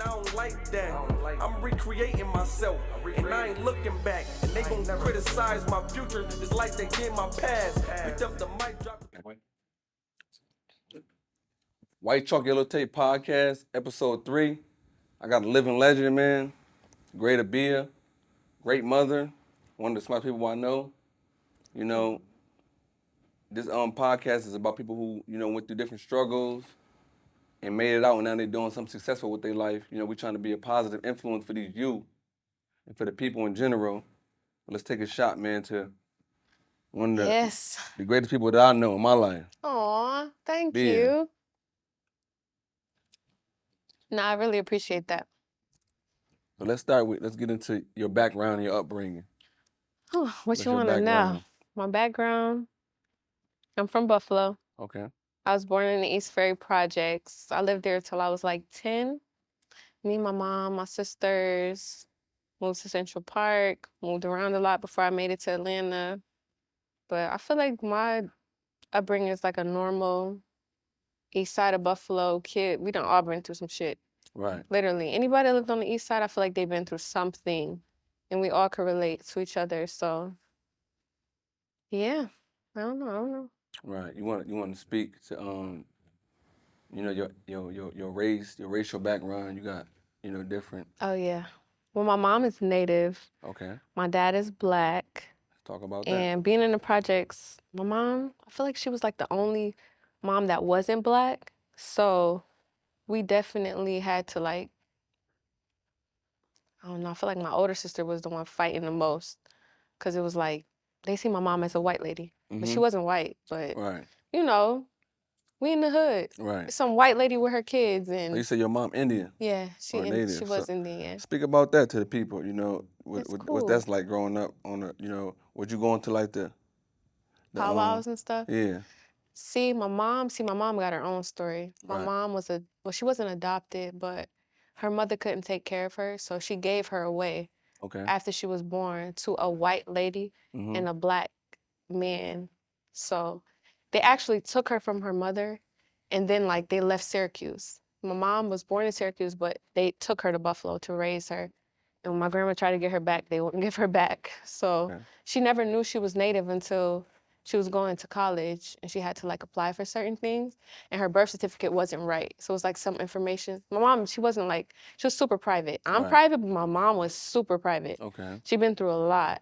I don't like that. I'm recreating myself, and I ain't looking back. And they gon' criticize my future just like they did my past. Picked up the mic, dropped. White Chalk Yellow Tape Podcast, episode 3. I got a living legend, man. Great Abia, great mother, one of the smart people I know. You know, this podcast is about people who, went through different struggles and made it out, and now they're doing something successful with their life. We're trying to be a positive influence for these youth and for the people in general. Let's take a shot, man, to one of the greatest people that I know in my life. Aw, thank Bia. you. No, I really appreciate that. So let's get into your background and your upbringing. What What's you your want to know? background? My background, I'm from Buffalo. Okay. I was born in the East Ferry Projects. I lived there till I was like 10. Me, my mom, my sisters moved to Central Park, moved around a lot before I made it to Atlanta. But I feel like my upbringing is like a normal East Side of Buffalo kid. We done all been through some shit. Right. Literally. Anybody that lived on the East Side, I feel like they've been through something. And we all could relate to each other. So, yeah. I don't know. Right. You want to speak to your race, your racial background. You got different. Oh, yeah. Well, my mom is Native. Okay. My dad is Black. Let's talk about that. And being in the projects, my mom, I feel like she was like the only mom that wasn't Black. So we definitely had to like, I don't know, I feel like my older sister was the one fighting the most. Because it was like, they see my mom as a white lady. But she wasn't white. But, Right. We in the hood. Right. Some white lady with her kids. And You say your mom Indian. yeah, she Native. was Indian. Speak about that to the people. What cool. that's like growing up on would you go into like the Powwows and stuff. Yeah. See, my mom got her own story. My Right. mom was she wasn't adopted, but her mother couldn't take care of her, so she gave her away Okay. after she was born to a white lady and a Black man. So they actually took her from her mother, and then like they left Syracuse. My mom was born in Syracuse, but they took her to Buffalo to raise her. And when my grandma tried to get her back, they wouldn't give her back. So she never knew she was Native until she was going to college, and she had to like apply for certain things, and her birth certificate wasn't right. So it was like some information. My mom, she was super private. I'm private, but my mom was super private. Okay. She'd been through a lot.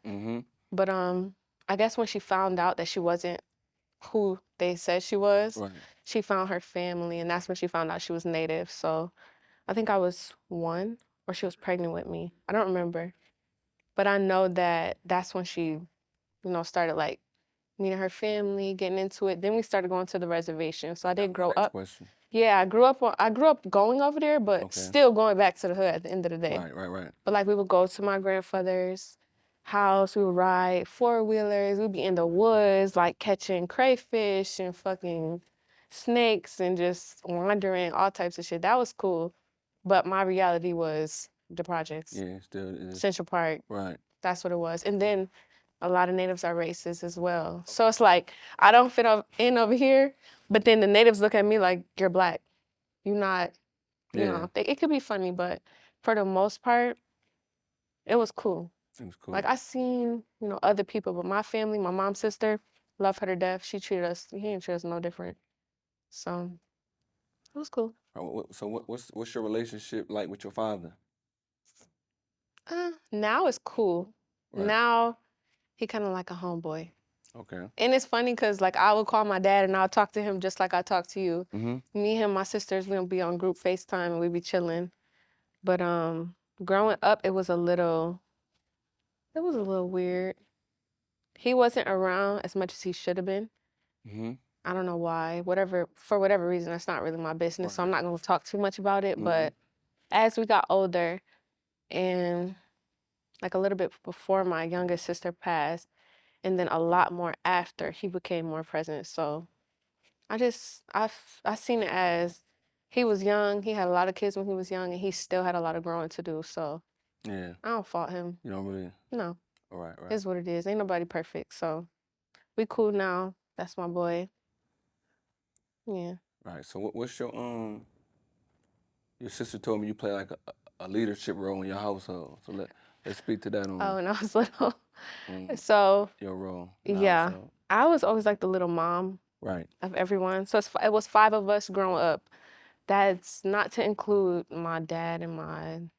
But I guess when she found out that she wasn't who they said she was, she found her family, and that's when she found out she was Native. So I think I was 1, or she was pregnant with me. I don't remember. But I know that that's when she, started like meeting her family, getting into it. Then we started going to the reservation. So I did grow up. Question. Yeah, I grew up going over there, but still going back to the hood at the end of the day. Right. But like we would go to my grandfather's house, we would ride 4-wheelers, we'd be in the woods, like catching crayfish and fucking snakes and just wandering, all types of shit. That was cool. But my reality was the projects. Yeah, still is. Central Park. Right. That's what it was. And then a lot of natives are racist as well. So it's like, I don't fit in over here, but then the natives look at me like, you're Black. You're not, it could be funny, but for the most part, it was cool. It was cool. Like I seen, other people, but my family, my mom's sister, love her to death. He didn't treat us no different. So it was cool. So what's your relationship like with your father? Now it's cool. Right. Now he kind of like a homeboy. Okay. And it's funny because like I would call my dad and I'll talk to him just like I talk to you. Me, him, my sisters, we'll be on group FaceTime and we'd be chilling. But growing up, it was a little weird. He wasn't around as much as he should have been. I don't know why. For whatever reason, that's not really my business. So I'm not going to talk too much about it. But as we got older and like a little bit before my youngest sister passed, and then a lot more after, he became more present. So I seen it as he was young. He had a lot of kids when he was young, and he still had a lot of growing to do. So yeah, I don't fault him. You don't really? No. All right. It's what it is. Ain't nobody perfect. So we cool now. That's my boy. Yeah. Right. So what's your Your sister told me you play like a leadership role in your household. So let's speak to that on when I was little. on So your role in the yeah, household. I was always like the little mom Right. of everyone. So it was 5 of us growing up. That's not to include my dad and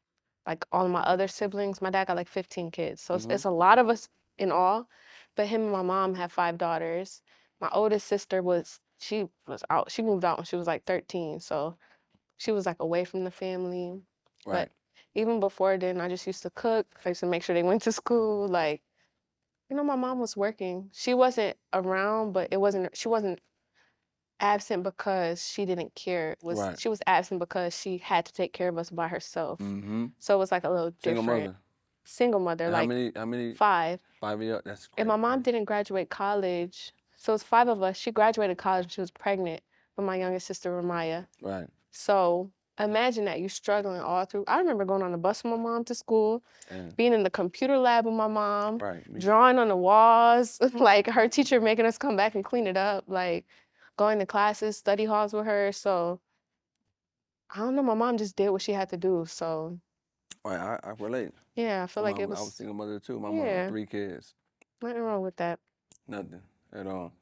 like all of my other siblings. My dad got like 15 kids. So it's a lot of us in all. But him and my mom have 5 daughters. My oldest sister she was out. She moved out when she was like 13. So she was like away from the family. Right. But even before then, I just used to cook. I used to make sure they went to school. Like, my mom was working. She wasn't around, but she wasn't absent because she didn't care. Right. She was absent because she had to take care of us by herself. Mm-hmm. So it was like a little Single different. mother. Single mother, And like how many 5. 5 years? That's great. And my mom didn't graduate college. So it's 5 of us. She graduated college when she was pregnant with my youngest sister, Ramaya. Right. So imagine that, you struggling all through. I remember going on the bus with my mom to school, And, being in the computer lab with my mom, right. drawing on the walls, like her teacher making us come back and clean it up, like going to classes, study halls with her. So I don't know, my mom just did what she had to do. So Right. I relate. yeah, I feel like it I was was, single mother too. My mom yeah, 3 kids. nothing wrong with that. Nothing at all.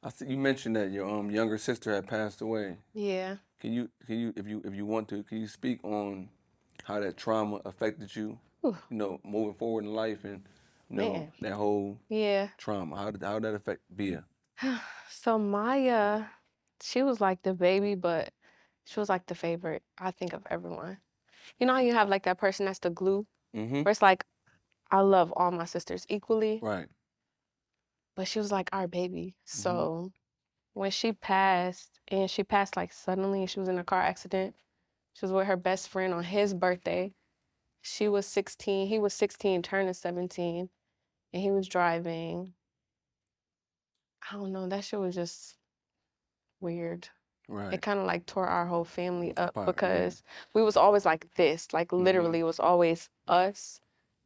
I see you mentioned that your younger sister had passed away. Yeah. Can you if you want to, can you speak on how that trauma affected you? Whew. Moving forward in life and Man. that whole Yeah. trauma. How did that affect Bia? So Maya, she was like the baby, but she was like the favorite, I think, of everyone. You know how you have like that person that's the glue? Mm-hmm. Where it's like, I love all my sisters equally, Right. but she was like our baby. Mm-hmm. So when she passed, and she passed like suddenly, she was in a car accident. She was with her best friend on his birthday. She was 16, he was 16, turning 17, and he was driving. I don't know, that shit was just weird. Right. It kind of like tore our whole family up Apart, because we was always like this, like literally it was always us.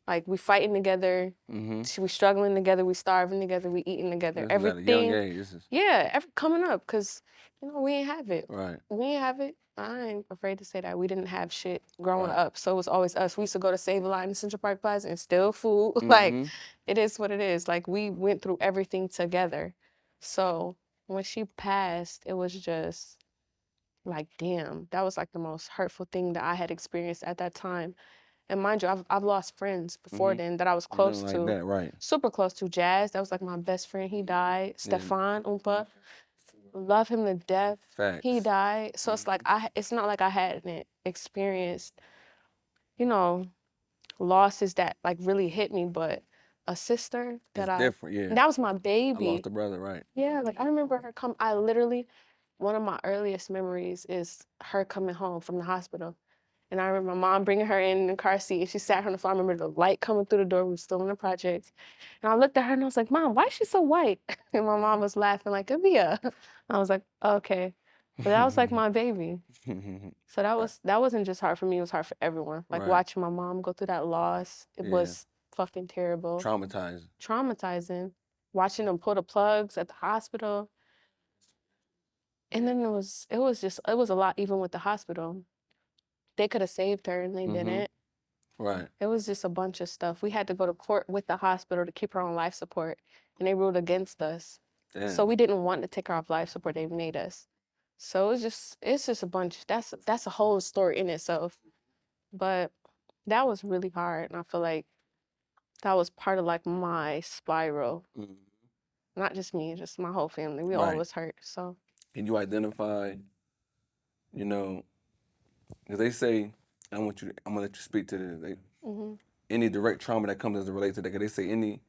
Like we fighting together, Mm-hmm. we struggling together, we starving together, we eating together. This is at a young Everything, age. This is yeah, coming up, cause we ain't have it. right. We ain't have it. I ain't afraid to say that we didn't have shit growing Right. up, so it was always us. We used to go to Save a Lot in Central Park Plaza and steal food. Mm-hmm. Like it is what it is. Like we went through everything together. So when she passed, it was just like, damn, that was like the most hurtful thing that I had experienced at that time. And mind you, I've lost friends before then that I was close Like to, that, right? super close to. Jazz, that was like my best friend. He died. Yeah. Stefan Umpa, love him to death. Facts. He died. So it's like it's not like I hadn't experienced, losses that like really hit me, but a sister that It's different, yeah. that was my I baby. lost a brother, right? Yeah, like I remember her I literally, one of my earliest memories is her coming home from the hospital. And I remember my mom bringing her in the car seat, and she sat her on the floor. I remember the light coming through the door. We were still in the projects. And I looked at her and I was like, Mom, why is she so white? And my mom was laughing like, Abia. I was like, okay. But that was like my baby. So that wasn't just hard for me, it was hard for everyone. Like Right. watching my mom go through that loss, it Yeah. was fucking terrible. Traumatizing. Traumatizing. Watching them pull the plugs at the hospital. And then it was a lot even with the hospital. They could have saved her and they didn't. Right. It was just a bunch of stuff. We had to go to court with the hospital to keep her on life support, and they ruled against us. Damn. So we didn't want to take her off life support. They made us. So it's just a bunch. That's a whole story in itself. But that was really hard, and I feel like that was part of like my spiral. Mhm. Not just me, just my whole family. We Right. all was hurt. So Can you identify, because they say, I'm gonna let you speak to this. Any direct trauma that comes as it relates to that, 'cause they say any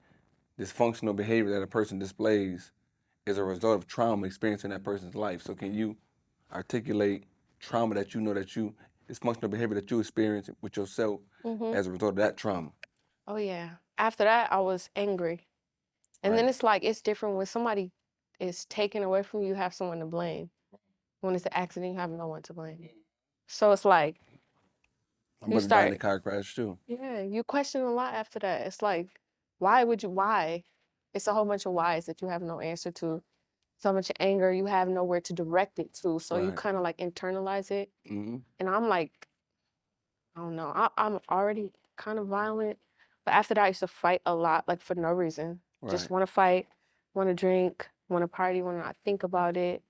dysfunctional behavior that a person displays is a result of trauma experienced in that person's life. So can you articulate trauma that dysfunctional behavior that you experienced with yourself as a result of that trauma? oh yeah. After that, I was angry. And then Right. it's like, it's different when somebody is taken away from you, you have someone to blame. When it's an accident, you have no one to blame. So it's like, My you brother died in a start, car crash too. yeah, you question a lot after that. It's like, why? It's a whole bunch of whys that you have no answer to. so much anger, you have nowhere to direct it to. So you Right. kind of like internalize it. Mm-hmm. And I'm like, I don't know, I'm already kind of violent. But after that, I used to fight a lot, like for no reason. Just Right. want to fight, want to drink, want to party, want to not think about it.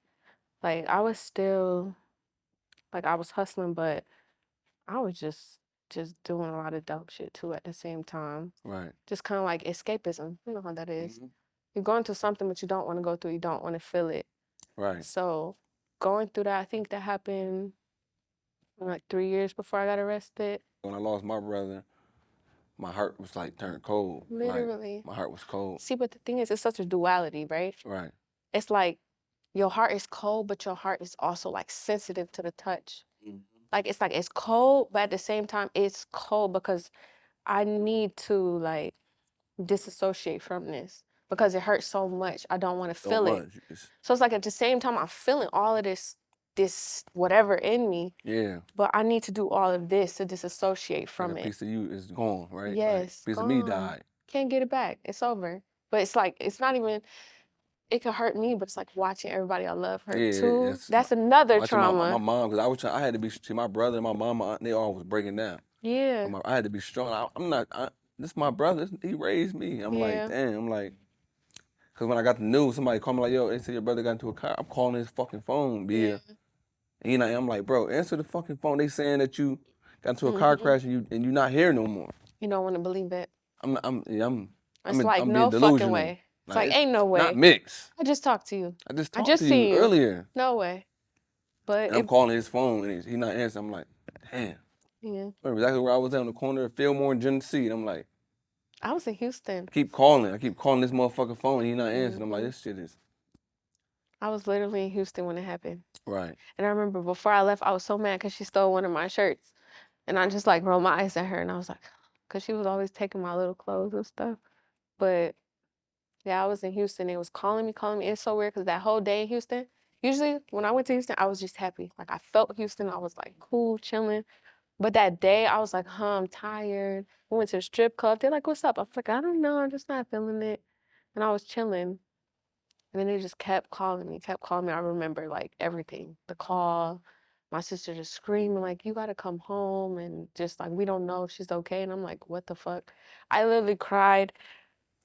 Like I was still, like I was hustling, but I was just doing a lot of dope shit too at the same time. Right. Just kind of like escapism. You know how that is. Mm-hmm. You're going through something, but you don't want to go through. You don't want to feel it. Right. So going through that, I think that happened like 3 years before I got arrested. When I lost my brother, my heart was like turned cold. Literally. Like my heart was cold. See, but the thing is, it's such a duality, right? Right. It's like your heart is cold, but your heart is also like sensitive to the touch. Mm-hmm. Like it's cold, but at the same time, it's cold because I need to like disassociate from this because it hurts so much. I don't want to So feel it. much. So it's like at the same time, I'm feeling all of this whatever in me, Yeah. but I need to do all of this to disassociate from Like a it. piece of you is gone, right? Yes, Like, piece of me gone. died. Can't get it back. It's over. But it's like it's not even. It could hurt me, but it's like watching everybody I love hurt Yeah, too. it's That's another watching my trauma. mom, because I was trying, I had to be, see, my brother and my mom, my aunt, they all was breaking down. Yeah. I had to be strong. I'm not, this is my brother, he raised me. I'm like, Yeah. damn, I'm like, because when I got the news, somebody called me like, yo, they said your brother got into a car. I'm calling his fucking phone, Yeah. And I'm like, bro, answer the fucking phone. They saying that you got into a car crash and you're not here no more. You don't want to believe it. It's I'm like being no fucking delusional. way. It's like ain't no way. Not mixed. I just talked to you. I just I talked just to seen you you. earlier. No way. But And I'm calling his phone and he's not answering. I'm like, damn. yeah. Remember exactly where I was at on the corner of Fillmore and Genesee. And I'm like, I was in Houston. I keep calling this motherfucking phone and he's not answering. I'm like, this shit is. I was literally in Houston when it happened. Right. And I remember before I left, I was so mad because she stole one of my shirts. And I just like rolled my eyes at her and I was like, because she was always taking my little clothes and stuff. But yeah, I was in Houston. It was calling me. It's so weird because that whole day in Houston, usually when I went to Houston, I was just happy. Like I felt Houston. I was like cool, chilling. But that day I was like, I'm tired. We went to the strip club. They're like, what's up? I was like, I don't know. I'm just not feeling it. And I was chilling. And then they just kept calling me. I remember like everything. The call, my sister just screaming like, you gotta come home. And just like, we don't know if she's okay. And I'm like, what the fuck? I literally cried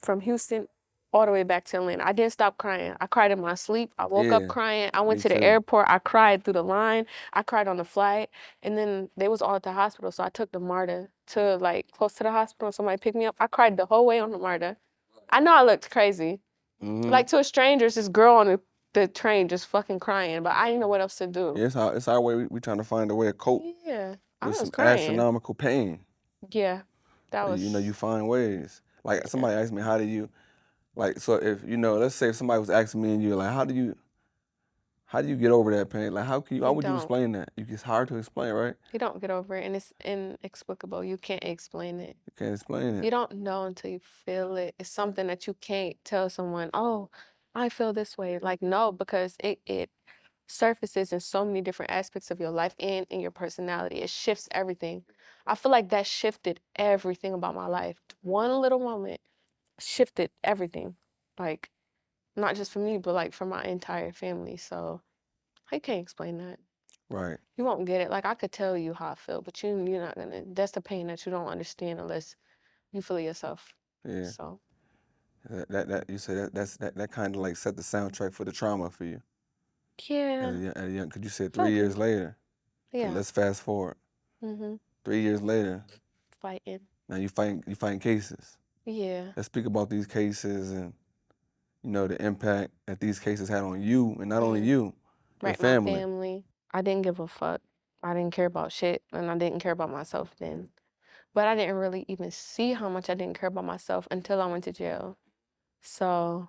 from Houston all the way back to Atlanta. I didn't stop crying. I cried in my sleep. I woke up crying. I went me to the too. airport. I cried through the line. I cried on the flight. And then they was all at the hospital. So I took the MARTA to like close to the hospital. Somebody picked me up. I cried the whole way on the MARTA. I know I looked crazy. Mm-hmm. Like to a stranger, this girl on the train just fucking crying. But I didn't know what else to do. Yeah, it's our way. We trying to find a way to cope Yeah. I with was some crying. astronomical pain. Yeah. That was. You find ways. Like somebody asked me, how do you, like, so if, let's say if somebody was asking me and you're like, how do you get over that pain? Like, how would you explain that? It's hard to explain, right? You don't get over it, and it's inexplicable. You can't explain it. You can't explain it. You don't know until you feel it. It's something that you can't tell someone, oh, I feel this way. Like, no, because it surfaces in so many different aspects of your life and in your personality. It shifts everything. I feel like that shifted everything about my life. One little moment shifted everything. Like, not just for me, but like for my entire family. So I can't explain that. Right. You won't get it. Like I could tell you how I feel, but you're not gonna. That's the pain that you don't understand unless you feel it yourself. Yeah. So That you say that kind of like set the soundtrack for the trauma for you. yeah. At a young, could you say 3 years later? Yeah. Let's fast forward. 3 years later. Fighting. Now you fighting cases. Yeah. Let's speak about these cases and the impact that these cases had on you, and not only you, your family. My family. I didn't give a fuck. I didn't care about shit, and I didn't care about myself then. But I didn't really even see how much I didn't care about myself until I went to jail. So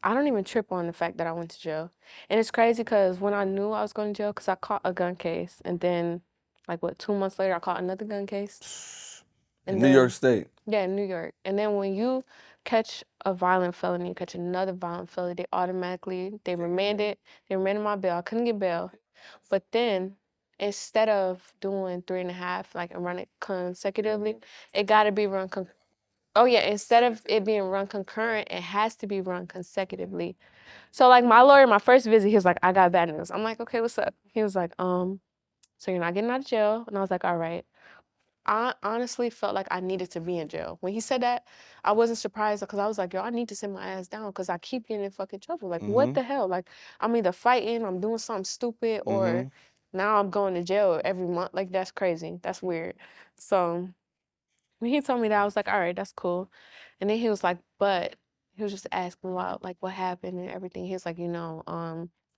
I don't even trip on the fact that I went to jail. And it's crazy because when I knew I was going to jail, because I caught a gun case, and then, 2 months later, I caught another gun case. In New York State. Yeah, in New York. And then when you catch a violent felony, you catch another violent felony, they remanded my bail. I couldn't get bail. But then, instead of doing 3.5, and run it consecutively, it got to be run Oh yeah, instead of it being run concurrent, it has to be run consecutively. So like my lawyer, my first visit, he was like, I got bad news. I'm like, okay, what's up? He was like, so you're not getting out of jail. And I was like, all right. I honestly felt like I needed to be in jail. When he said that, I wasn't surprised because I was like, yo, I need to sit my ass down because I keep getting in fucking trouble. Like, what the hell? Like, I'm either fighting, I'm doing something stupid, or now I'm going to jail every month. Like, that's crazy. That's weird. So when he told me that, I was like, all right, that's cool. And then he was like, but he was just asking about like what happened and everything. He was like,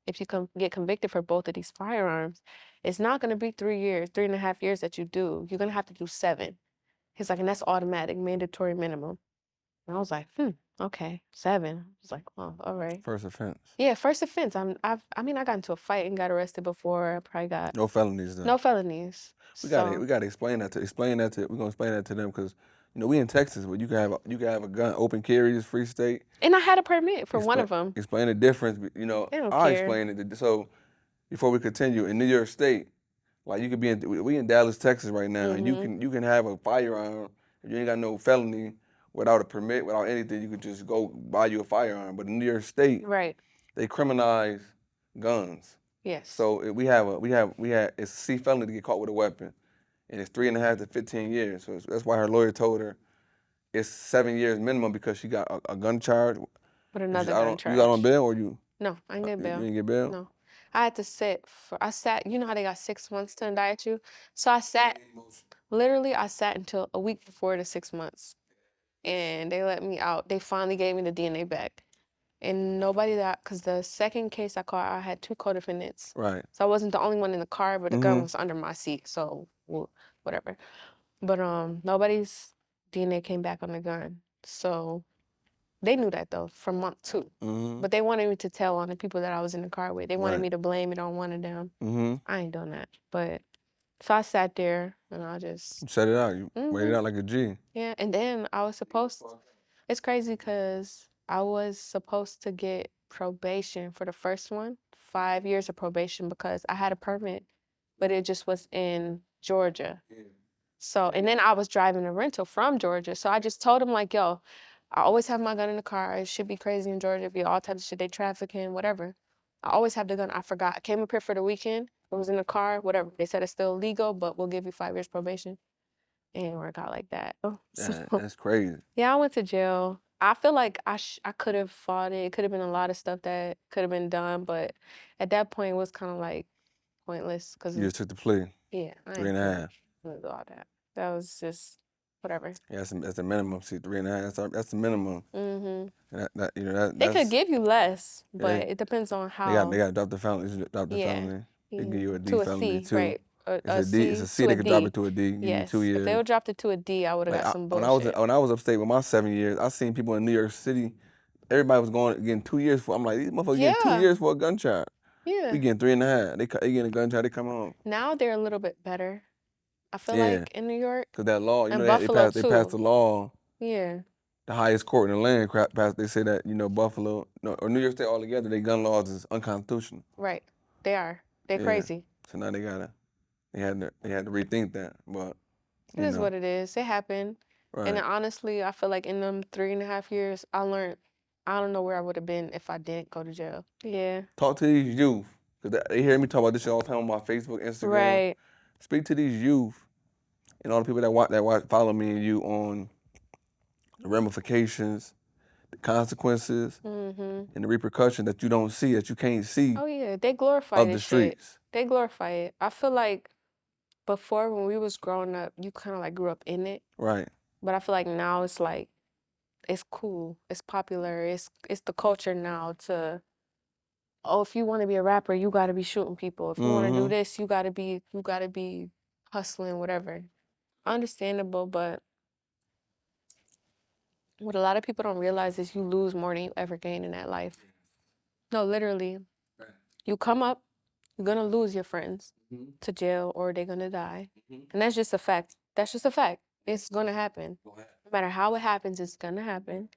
if you get convicted for both of these firearms, it's not gonna be 3 years, 3.5 years that you do. You're gonna have to do 7. He's like, and that's automatic, mandatory minimum. And I was like, okay, 7. I was like, oh, all right. First offense. Yeah, first offense. I got into a fight and got arrested before. I probably got No felonies though. no felonies. We gotta explain that to we're gonna explain that to them because we in Texas where you can have a gun, open carry, is free state. And I had a permit for one of them. Explain the difference. They don't I'll care. explain it. So before we continue, in New York State, like you could be we in Dallas, Texas right now, and you can have a firearm if you ain't got no felony without a permit, without anything. You could just go buy you a firearm. But in New York State, Right. they criminalize guns. Yes. So it's a C felony to get caught with a weapon, and it's 3.5 to 15 years. So that's why her lawyer told her it's 7 years minimum because she got a gun charge. But another gun charge. You got on bail or you? No, I didn't get bail. You didn't get bail? No. I had to I sat, you know how they got 6 months to indict you? So I sat until a week before the 6 months. And they let me out. They finally gave me the DNA back. And because the second case I caught, I had 2 co-defendants. Right. So I wasn't the only one in the car, but the gun was under my seat. So, whatever. But nobody's DNA came back on the gun. So they knew that though from month 2. But they wanted me to tell on the people that I was in the car with. They wanted me to blame it on one of them. I ain't doing that. But so I sat there and I just You set it out. You waited out like a G. Yeah, and then it's crazy because I was supposed to get probation for the first one, 5 years of probation because I had a permit, but it just was in Georgia. So, and then I was driving a rental from Georgia. So I just told him like, yo, I always have my gun in the car. It should be crazy in Georgia, be all types of shit, they trafficking, whatever. I always have the gun. I forgot. I came up here for the weekend. It was in the car, whatever. They said it's still legal, but we'll give you 5 years probation. It didn't work out like that. That's crazy. Yeah, I went to jail. I feel like I could have fought it. It could have been a lot of stuff that could have been done, but at that point it was kind of like pointless because You just took the plea. yeah, I 3.5. didn't do all that. That was just whatever. Yeah, that's the minimum. See, 3.5. That's the minimum. And They could give you less, but it depends on how. They got to drop the felony. They give you a D to a felony C, too. right? It's a C. They could drop it to a D. Give you 2 years. If they would drop it to a D, I would have got some bullshit. When I was upstate with my 7 years, I seen people in New York City. Everybody was getting 2 years for. I'm like, these motherfuckers getting 2 years for a gun charge. Yeah. We getting 3.5. They getting a gun charge. They come home. Now they're a little bit better. I feel like in New York. Cause that law, and they passed the law. Yeah. The highest court in the land passed. They say that Buffalo, or New York State altogether, their gun laws is unconstitutional. Right. They are. They're crazy. So now they had to rethink that. But it is what it is. It happened. Right. And honestly, I feel like in them 3.5 years, I learned. I don't know where I would have been if I didn't go to jail. Yeah. Talk to these youth, cause they hear me talk about this shit all the time on my Facebook, Instagram. Right. Speak to these youth and all the people that follow me and you on the ramifications, the consequences, and the repercussions that you don't see, that you can't see. Oh yeah, they glorify of the streets. Shit. They glorify it. I feel like before when we was growing up, you kind of like grew up in it. Right. But I feel like now it's like, it's cool, it's popular, it's the culture now to. Oh, if you want to be a rapper, you got to be shooting people. If you want to do this, you got to be hustling, whatever. Understandable, but what a lot of people don't realize is you lose more than you ever gain in that life. No, literally. Right. You come up, you're going to lose your friends to jail or they're going to die. And that's just a fact. That's just a fact. It's going to happen. No matter how it happens, it's going to happen.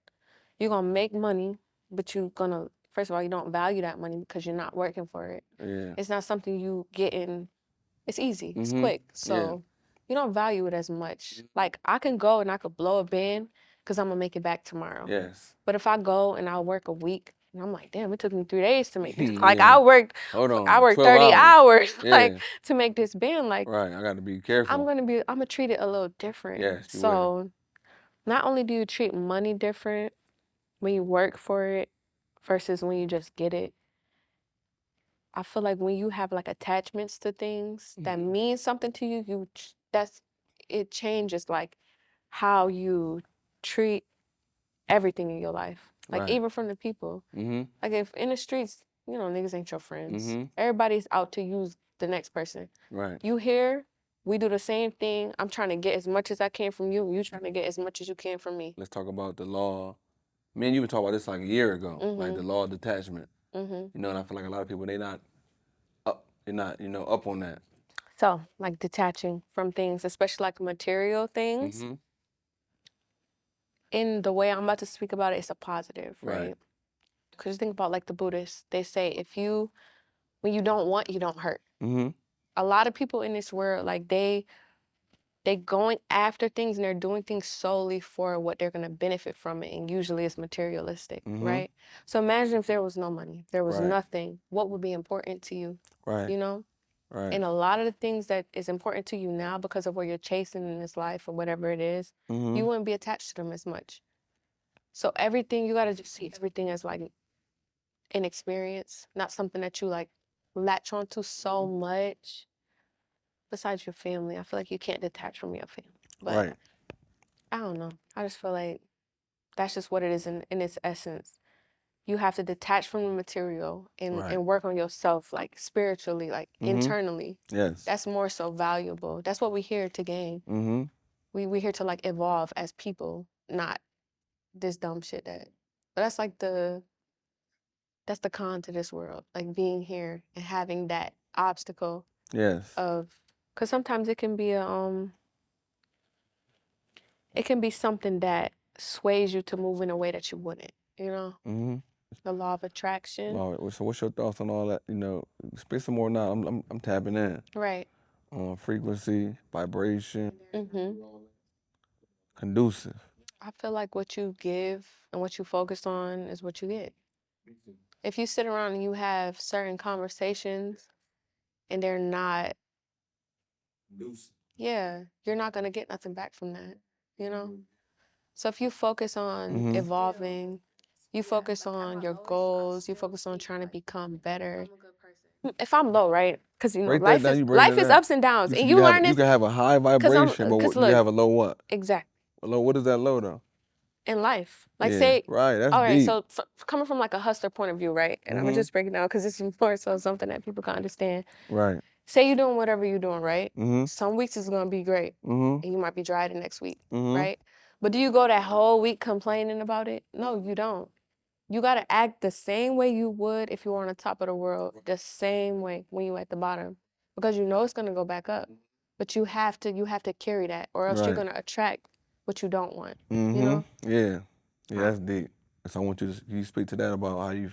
You're going to make money, but you're going to, first of all, you don't value that money because you're not working for it. Yeah. It's not something you get in. It's easy. It's quick. So you don't value it as much. Like, I can go and I could blow a band because I'm gonna make it back tomorrow. Yes. But if I go and I work a week, and I'm like, damn, it took me 3 days to make this. Yeah. Like I worked Hold on, 12 30 hours Yeah. like to make this band. Like Right, I got to be careful. I'm gonna treat it a little different. Yes, you will. So not only do you treat money different when you work for it versus when you just get it, I feel like when you have like attachments to things that mean something to you, it changes like how you treat everything in your life. Like Right. even from the people. Mm-hmm. Like if in the streets, you know, niggas ain't your friends. Mm-hmm. Everybody's out to use the next person. Right. You here, we do the same thing. I'm trying to get as much as I can from you. You trying to get as much as you can from me. Let's talk about the law. Me and you were talking about this like a year ago, like the law of detachment. Mm-hmm. You know, and I feel like a lot of people they're not up on that. So like detaching from things, especially like material things. Mm-hmm. In the way I'm about to speak about it, it's a positive, Right. right? Because think about like the Buddhists. They say when you don't want, you don't hurt. Mm-hmm. A lot of people in this world, like they going after things and they're doing things solely for what they're gonna benefit from it, and usually it's materialistic, right? So imagine if there was no money, if there was Right. nothing, what would be important to you? Right. You know? Right. And a lot of the things that is important to you now because of what you're chasing in this life or whatever it is, you wouldn't be attached to them as much. So everything, you gotta just see everything as like an experience, not something that you like latch onto so much. Besides your family, I feel like you can't detach from your family. But Right. I don't know. I just feel like that's just what it is in its essence. You have to detach from the material and, Right. and work on yourself, like spiritually, like internally. Yes. That's more so valuable. That's what we're here to gain. Mm-hmm. We're here to like evolve as people, not this dumb shit that. But that's the con to this world, like being here and having that obstacle Yes. of, because sometimes it can be it can be something that sways you to move in a way that you wouldn't, you know? Mm-hmm. The law of attraction. So what's your thoughts on all that? You know, speak some more now. I'm tapping in Right. on frequency, vibration, Mm-hmm. conducive. I feel like what you give and what you focus on is what you get. If you sit around and you have certain conversations and they're not, yeah, you're not gonna get nothing back from that, you know? So if you focus on evolving, you focus on your goals, you focus on trying to become better. If I'm low, right? Because you know, Break that down. You break life that is down. ups and downs, and You you learn you this can have a high vibration, but you look, have a low what? exactly A low. What is that low though? in life. Like Yeah, say, right. That's all right, deep. so coming from like a hustler point of view, right? And I'm gonna just break it down because it's more so something that people can understand. Right. Say you're doing whatever you're doing, right? Mm-hmm. Some weeks is gonna be great, Mm-hmm. and you might be dry the next week, Mm-hmm. right? But do you go that whole week complaining about it? No, you don't. You gotta act the same way you would if you were on the top of the world, the same way when you at the bottom, because you know it's gonna go back up. But you have to carry that, or else you're Right. gonna attract what you don't want. Mm-hmm. You know? Yeah. Yeah, that's deep. So I want you speak to that about how you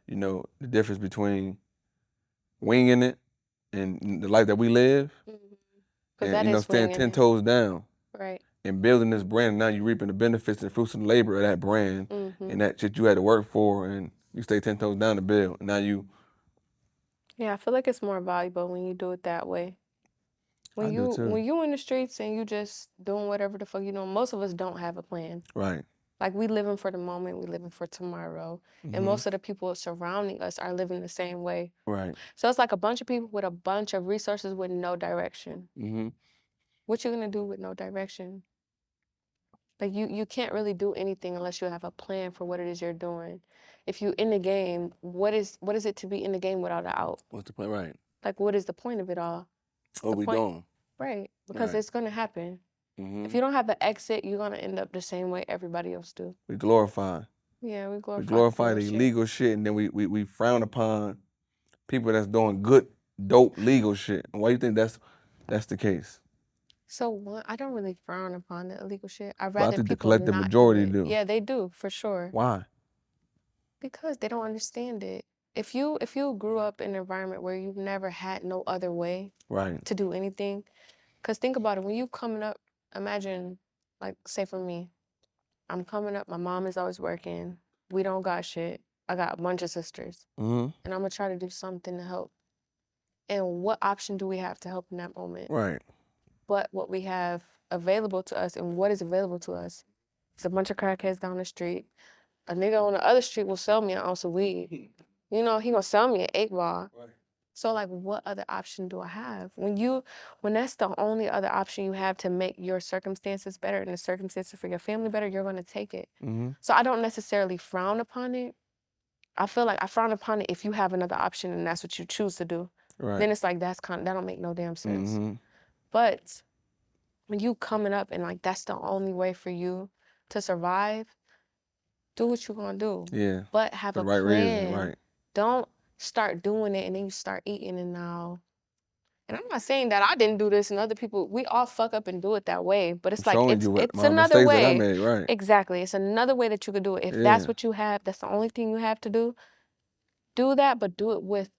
know, the difference between winging it and the life that we live, Because and that you know, is staying swinging 10 it. toes down Right. and building this brand. And now you reaping the benefits and fruits and labor of that brand and that shit you had to work for, and you stay 10 toes down to build. And now you. Yeah, I feel like it's more valuable when you do it that way. I do too. When you in the streets and you just doing whatever the fuck you doing, most of us don't have a plan. Right. Like we living for the moment, we living for tomorrow. And most of the people surrounding us are living the same way. Right. So it's like a bunch of people with a bunch of resources with no direction. Mm-hmm. What you gonna do with no direction? Like you can't really do anything unless you have a plan for what it is you're doing. If you in the game, what is it to be in the game without an out? What's the point? Right. Like what is the point of it all? What we doing? Right, because Right. it's gonna happen. Mm-hmm. If you don't have an exit, you're gonna end up the same way everybody else do. We glorify. Yeah, we glorify. We glorify the illegal shit, and then we frown upon people that's doing good, dope, legal shit. And why you think that's the case? So one, I don't really frown upon the illegal shit. I'd But I rather think the people collective not majority do it. do. Yeah, they do for sure. Why? Because they don't understand it. If you grew up in an environment where you've never had no other way Right. to do anything, because think about it, when you coming up, imagine, like say for me, I'm coming up. My mom is always working. We don't got shit. I got a bunch of sisters. Mm-hmm. And I'm going to try to do something to help. And what option do we have to help in that moment? Right. But what we have available to us, and what is available to us, is a bunch of crackheads down the street. A nigga on the other street will sell me an ounce of weed. You know, he gonna sell me an 8-ball. Right. So like, what other option do I have? When that's the only other option you have to make your circumstances better and the circumstances for your family better, you're gonna take it. Mm-hmm. So I don't necessarily frown upon it. I feel like I frown upon it if you have another option and that's what you choose to do. Right. Then it's like that don't make no damn sense. Mm-hmm. But when you coming up and like that's the only way for you to survive, do what you're gonna do. Yeah. But have For a the right plan. reason, right. Don't start doing it and then you start eating it now. And I'm not saying that I didn't do this and other people, we all fuck up and do it that way. But it's I'm like showing you what it's my another mistakes that I way. made, right. Exactly. It's another way that you could do it. If that's what you have, that's the only thing you have to do that, but do it with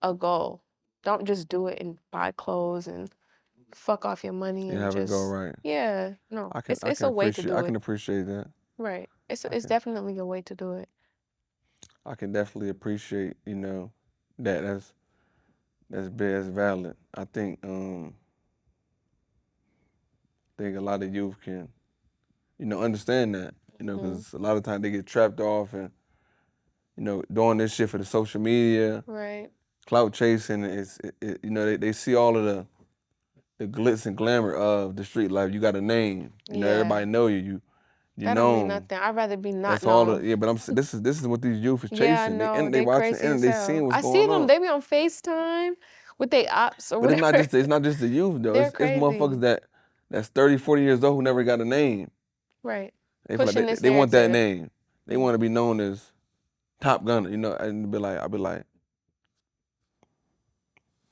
a goal. Don't just do it and buy clothes and fuck off your money and have just it go right. Yeah, no. I can It's a way to do I it. can appreciate that. Right. It's definitely a way to do it. I can definitely appreciate, you know, that's valid. I think a lot of youth can, you know, understand that, you know, because a lot of times they get trapped off and, you know, doing this shit for the social media, Right. clout chasing. You know, they see all of the glitz and glamour of the street life. You got a name, you know, everybody know you. You that don't mean know. nothing. I'd rather be not That's known. all. But this is what these youth is chasing. Yeah, I know. They watching crazy and as they hell. seeing what's I going see them. on. They be on FaceTime with their ops or But whatever. it's not just the youth though. They're It's motherfuckers crazy. that's 30, 40 years old who never got a name. Right. They feel Pushing like this they want that narrative. name. They want to be known as Top Gunner, you know, and I'll be like,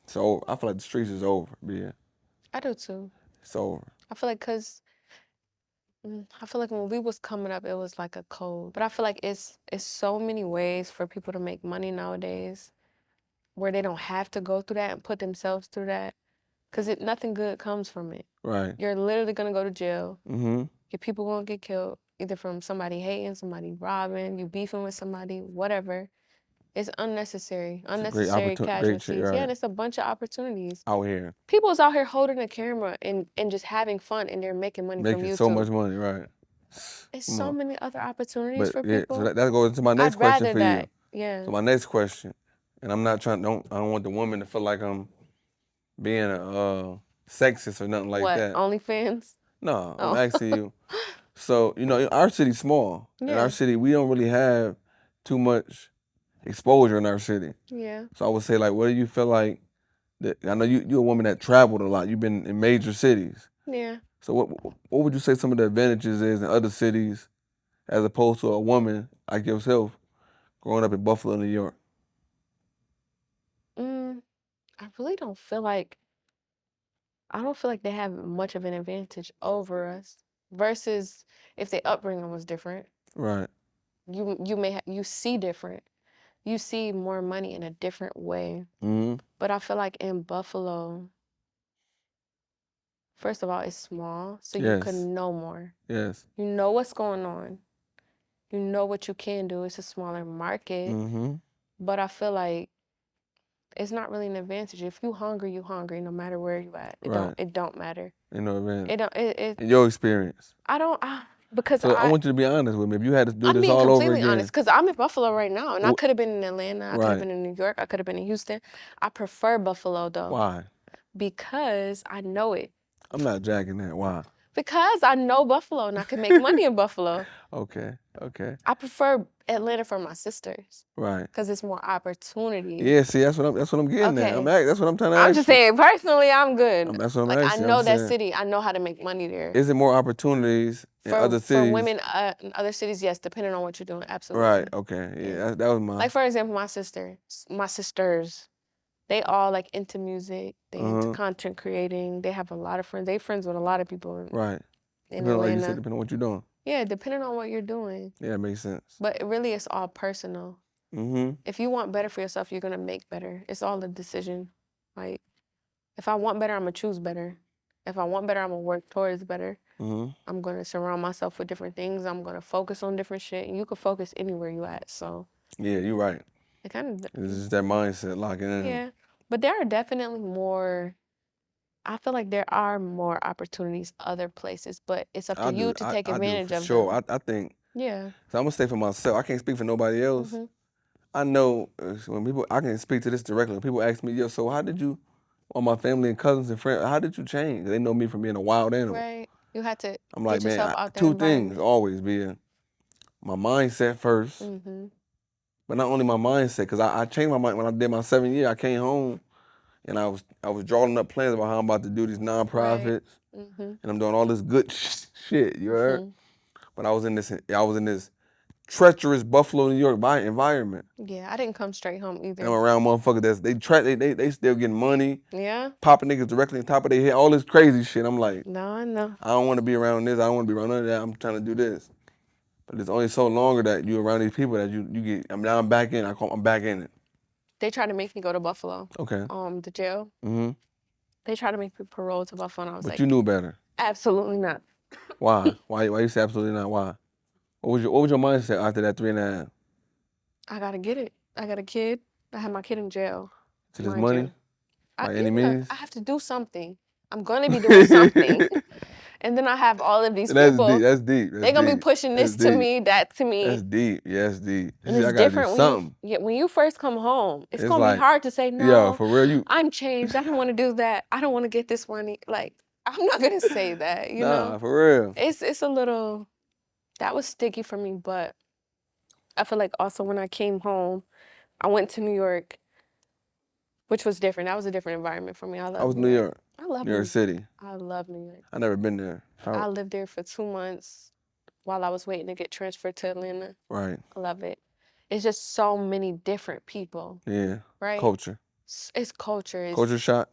so I feel like the streets is over, yeah. I do too. It's over. I feel like when we was coming up, it was like a code. But I feel like it's so many ways for people to make money nowadays where they don't have to go through that and put themselves through that. Because nothing good comes from it. Right. You're literally going to go to jail. Mm-hmm. Your people going to get killed, either from somebody hating, somebody robbing, you beefing with somebody, whatever. It's unnecessary. Unnecessary casualties. Right. Yeah, and it's a bunch of opportunities. Out here. People's out here holding a camera and just having fun and they're making money from YouTube. Making so much money, right. There's so many other opportunities for people. So that goes into my next question for you. Yeah. So my next question, and I'm not I don't want the woman to feel like I'm being a sexist or nothing like that. OnlyFans? No, I'm asking you. So, you know, our city's small. In our city, we don't really have too much exposure in our city. Yeah. So I would say, like, what do you feel like, I know you're a woman that traveled a lot. You've been in major cities. Yeah. So what would you say some of the advantages is in other cities as opposed to a woman like yourself growing up in Buffalo, New York? I really don't feel like they have much of an advantage over us versus if their upbringing was different. Right. You see different. You see more money in a different way. Mm-hmm. But I feel like in Buffalo, first of all, it's small, so you can know more. Yes. You know what's going on. You know what you can do. It's a smaller market. Mm-hmm. But I feel like it's not really an advantage. If you hungry, no matter where you at. It don't matter. Ain't no advantage. It don't. In your experience. Because I want you to be honest with me. If you had to do this all over again. I'm being completely honest, because I'm in Buffalo right now, and I could have been in Atlanta, I could have been in New York, I could have been in Houston. I prefer Buffalo though. Why? Because I know it. I'm not jacking that. Why? Because I know Buffalo and I can make money in Buffalo. Okay. I prefer Atlanta for my sisters. Right. Because it's more opportunity. Yeah, see, that's what I'm getting at. That's what I'm trying to ask. I'm just saying, personally, I'm good. That's what I'm asking. I know that city. I know how to make money there. Is there more opportunities in other cities? For women in other cities, yes, depending on what you're doing, absolutely. Right, okay. Yeah, that was my... Like, for example, my sisters, they all like into music. They into content creating. They have a lot of friends. They friends with a lot of people in Atlanta. Like you said, depending on what you're doing. Yeah, depending on what you're doing. Yeah, it makes sense. But really, it's all personal. If you want better for yourself, you're going to make better. It's all a decision. Like, if I want better, I'm going to choose better. If I want better, I'm gonna work towards better. Mm-hmm. I'm gonna surround myself with different things. I'm gonna focus on different shit. And you can focus anywhere you at. So Yeah, you're right. it kind of It's just that mindset locking in. yeah. But there are definitely more. I feel like there are more opportunities other places, but it's up to you to take I do advantage for of sure. them. I think. Yeah. So I'm gonna say for myself. I can't speak for nobody else. Mm-hmm. I know when people. I can speak to this directly. When people ask me, yo, so how did you, all my family and cousins and friends, how did you change? They know me from being a wild animal. Right. You had to I'm get like, man, yourself out there. two things always being my mindset first, Mm-hmm. but not only my mindset, because I changed my mind when I did my 7 year. I came home and I was drawing up plans about how I'm about to do these nonprofits, Mm-hmm. and I'm doing all this good shit. You heard? Mm-hmm. But I was in this treacherous Buffalo, New York environment. Yeah, I didn't come straight home either. And I'm around motherfuckers they still getting money, Yeah. popping niggas directly on top of their head, all this crazy shit. I'm like, No, I know. I don't want to be around this. I don't want to be around none of that. I'm trying to do this. But it's only so longer that you around these people that you get. Now I'm back in. I'm back in it. They tried to make me go to Buffalo. Okay. The jail. Mm-hmm. They tried to make me parole to Buffalo, and I was like, But you knew better. absolutely not. Why? Why you say absolutely not? Why? What was your mindset after that 3.5? I gotta get it. I got a kid. I had my kid in jail. To this mind money? you. By any means? I have to do something. I'm gonna be doing something. And then I have all of these people. That's deep. They're gonna be pushing this to me, that to me. That's deep. Yeah, that's deep. And it's different when you first come home. It's gonna like, be hard to say no. Yeah, for real. I'm changed. I don't want to do that. I don't want to get this money. Like I'm not gonna say that. You know. Nah, for real. It's a little. That was sticky for me, but I feel like also when I came home, I went to New York, which was different. That was a different environment for me. I was New York. I love New York City. I love New York. I never been there. I lived there for 2 months while I was waiting to get transferred to Atlanta. Right. I love it. It's just so many different people. Yeah. Right. Culture. It's culture. Culture shock?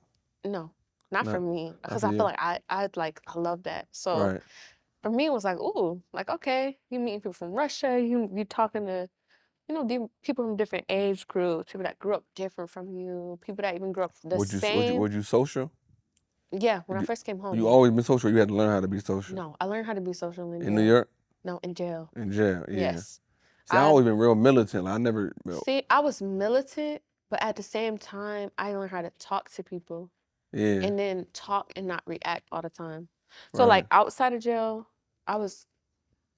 No, not for me, because I feel like I love that. So right. For me, it was like, ooh, like okay, you meeting people from Russia, you talking to, people from different age groups, people that grew up different from you, people that even grew up the same. Were you social? Yeah, when I first came home. You always been social. You had to learn how to be social. No, I learned how to be social in jail. In New York? No, in jail. In jail, yeah. Yes. See, I always been real militant. I never. See, I was militant, but at the same time, I learned how to talk to people. Yeah. And then talk and not react all the time. So like outside of jail, I was,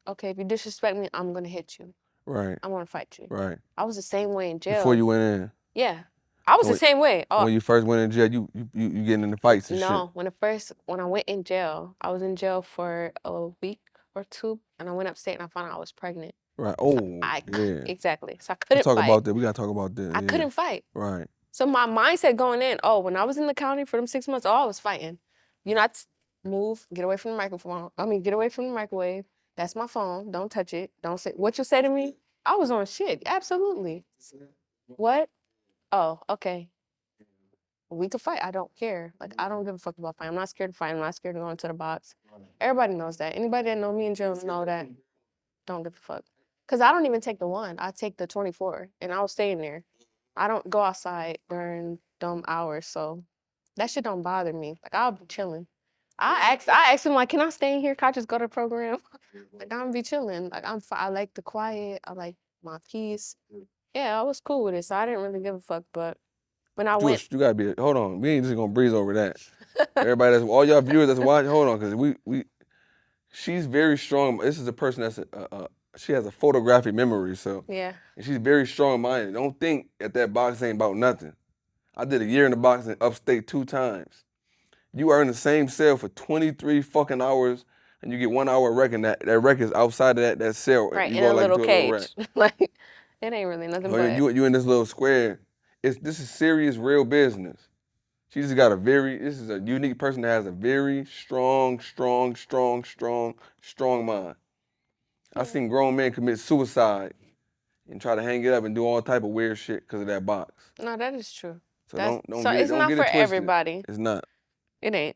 okay, if you disrespect me, I'm gonna hit you. Right. I'm gonna fight you. Right. I was the same way in jail. Before you went in? Yeah. I was the same way. Oh. When you first went in jail, you getting in the fights and shit? No, when I went in jail, I was in jail for a week or 2, and I went upstate and I found out I was pregnant. Right. Oh, yeah. Exactly. So I couldn't fight. About that. We gotta talk about that. I couldn't fight. Right. So my mindset going in, when I was in the county for them 6 months, I was fighting. You not move, get away from the microphone. Get away from the microwave. That's my phone. Don't touch it. Don't say what you say to me. I was on shit. Absolutely. What? Oh, okay. We could fight. I don't care. Like, I don't give a fuck about fighting. I'm not scared to fight. I'm not scared to go into the box. Everybody knows that. Anybody that know me in jail know that. Don't give a fuck. Because I don't even take the 1. I take the 24, and I'll stay in there. I don't go outside during dumb hours, so that shit don't bother me. Like, I'll be chilling. I asked him, like, can I stay in here? Can I just go to the program? Like, I'm gonna be chilling. Like, I like the quiet. I like my peace. Yeah, I was cool with it, so I didn't really give a fuck, but when I went... You gotta be... Hold on. We ain't just gonna breeze over that. Everybody all y'all viewers that's watching, hold on, because she's very strong. This is a person that's she has a photographic memory, so yeah. And she's very strong-minded. Don't think that box ain't about nothing. I did a year in the box in upstate 2 times. You are in the same cell for 23 fucking hours, and you get 1 hour rec, and that rec is outside of that cell. Right, in a little cage. Like, it ain't really nothing but... You in this little square. This is serious, real business. She just got this is a unique person that has a very strong mind. I've seen grown men commit suicide and try to hang it up and do all type of weird shit because of that box. No, that is true. So it's not for everybody. It's not. It ain't.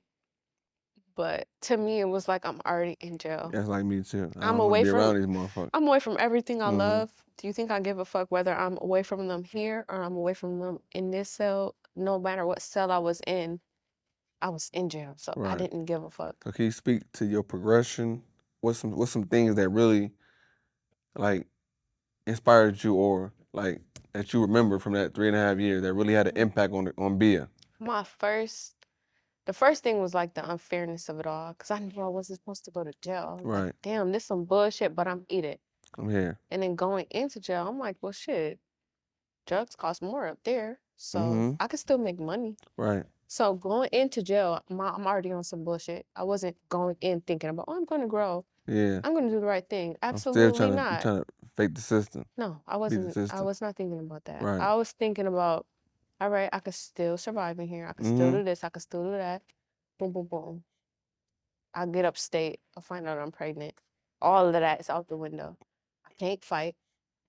But to me, it was like I'm already in jail. That's like me too. I'm away from around these motherfuckers. I'm away from everything I love. Do you think I give a fuck whether I'm away from them here or I'm away from them in this cell? No matter what cell I was in, I was in jail, so I Right. didn't give a fuck. So can you speak to your progression? What's some things that really like inspired you, or like that you remember from that 3.5 years that really had an impact on Bia? The first thing was like the unfairness of it all, because I knew I wasn't supposed to go to jail. I was like, Right. damn, this some bullshit, but I'm eat it. I'm here. And then going into jail, I'm like, well, shit, drugs cost more up there, so Mm-hmm. I could still make money. Right. So going into jail, I'm already on some bullshit. I wasn't going in thinking about, oh, I'm going to grow. Yeah. I'm going to do the right thing. I'm still Absolutely you not. trying to fake the system. No, I Beat the wasn't. I system. was not thinking about that. Right. I was thinking about, all right, I could still survive in here. I could still Mm-hmm. do this. I could still do that. Boom, boom, boom. I get upstate. I find out I'm pregnant. All of that is out the window. I can't fight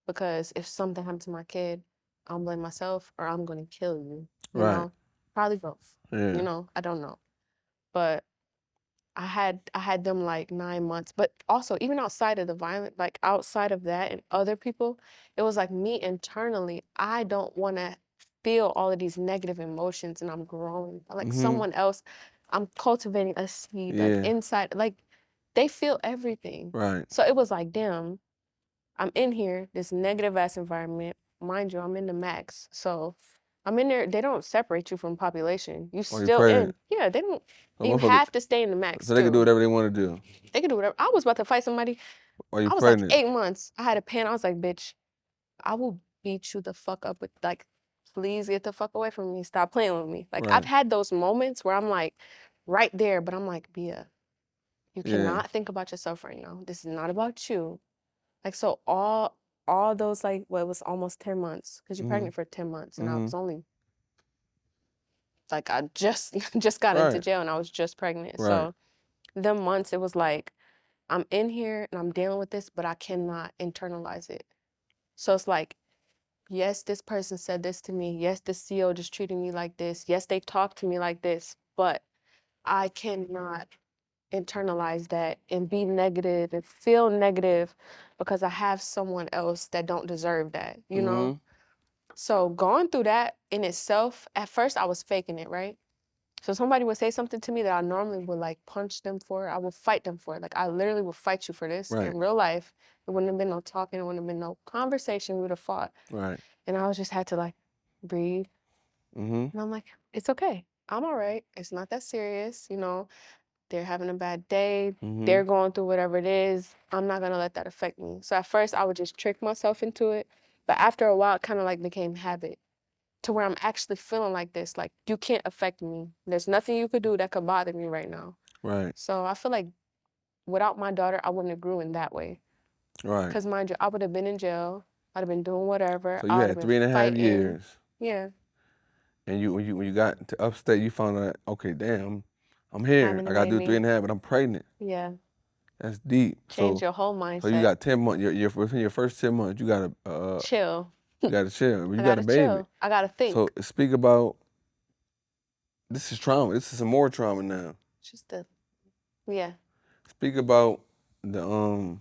because if something happened to my kid, I'll blame myself or I'm going to kill you. You Right. know, probably both. Yeah. You know, I don't know, but I had them like 9 months. But also, even outside of the violent, like outside of that and other people, it was like me internally. I don't want to feel all of these negative emotions, and I'm growing. Like Mm-hmm. someone else, I'm cultivating a seed. Like Yeah. inside, like they feel everything. Right. So it was like, damn, I'm in here, this negative ass environment. Mind you, I'm in the max. So I'm in there. They don't separate you from population. You Or you still in. pregnant. Yeah, they don't. So You motherfucker, have to stay in the max so they can do too. whatever they want to do. They can do whatever. I was about to fight somebody. While you I was like pregnant. 8 months. I had a pen. I was like, bitch, I will beat you the fuck up with like, please get the fuck away from me. Stop playing with me. Like I've Right. had those moments where I'm like right there, but I'm like, Bia, you Yeah. cannot think about yourself right now. This is not about you. Like so all those like well, it was almost 10 months because you're Mm-hmm. pregnant for 10 months and I Mm-hmm. was only like I just got into Right. jail and I was just pregnant. Right. So them months it was like I'm in here and I'm dealing with this, but I cannot internalize it. So it's like, yes, this person said this to me. Yes, the CEO just treated me like this. Yes, they talked to me like this, but I cannot internalize that and be negative and feel negative because I have someone else that don't deserve that, you know? Mm-hmm. So going through that in itself, at first I was faking it, right? So somebody would say something to me that I normally would like punch them for, I would fight them for it. Like I literally would fight you for this Right. in real life. It wouldn't have been no talking, it wouldn't have been no conversation, we would have fought. Right. And I was just had to like breathe. Mm-hmm. And I'm like, it's okay. I'm all right. It's not that serious, you know. They're having a bad day. Mm-hmm. They're going through whatever it is. I'm not gonna let that affect me. So at first I would just trick myself into it. But after a while it kind of like became habit to where I'm actually feeling like this. Like you can't affect me. There's nothing you could do that could bother me right now. Right. So I feel like without my daughter, I wouldn't have grew in that way. Right. Because mind you, I would have been in jail. I'd have been doing whatever. So you I would had have been 3.5 fighting. years. Yeah. And when you got to upstate, you found out, okay, damn, I'm here. Having I a gotta do baby. 3.5, but I'm pregnant. Yeah. That's deep. Change So your whole mindset. so you got 10 months. Within your first 10 months, you gotta chill. you gotta chill. You I got gotta a baby. chill. I gotta think. So speak about, this is trauma. This is some more trauma now. Just yeah. Speak about the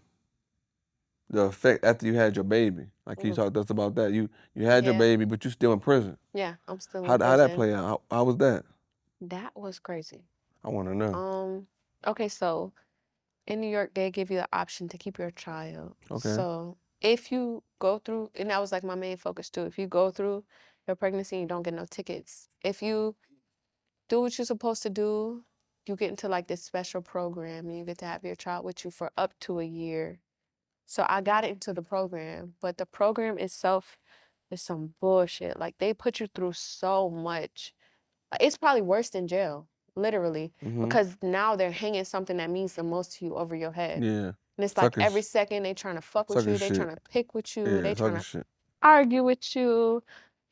effect after you had your baby. Like you Mhm. talked to us about that. You had your Yeah. baby, but you still in prison. Yeah, I'm still in How that prison. play out? How was that? That was crazy. I want to know. Okay, so in New York, they give you the option to keep your child. Okay. So if you go through, and that was like my main focus too, if you go through your pregnancy, you don't get no tickets. If you do what you're supposed to do, you get into like this special program and you get to have your child with you for up to a year. So I got into the program, but the program itself is some bullshit. Like they put you through so much. It's probably worse than jail, literally, Mm-hmm. because now they're hanging something that means the most to you over your head. Yeah. And it's like Sucker every sh- second they trying to fuck with sucker you, they shit. trying to pick with you, Yeah, they trying sucker to shit. argue with you.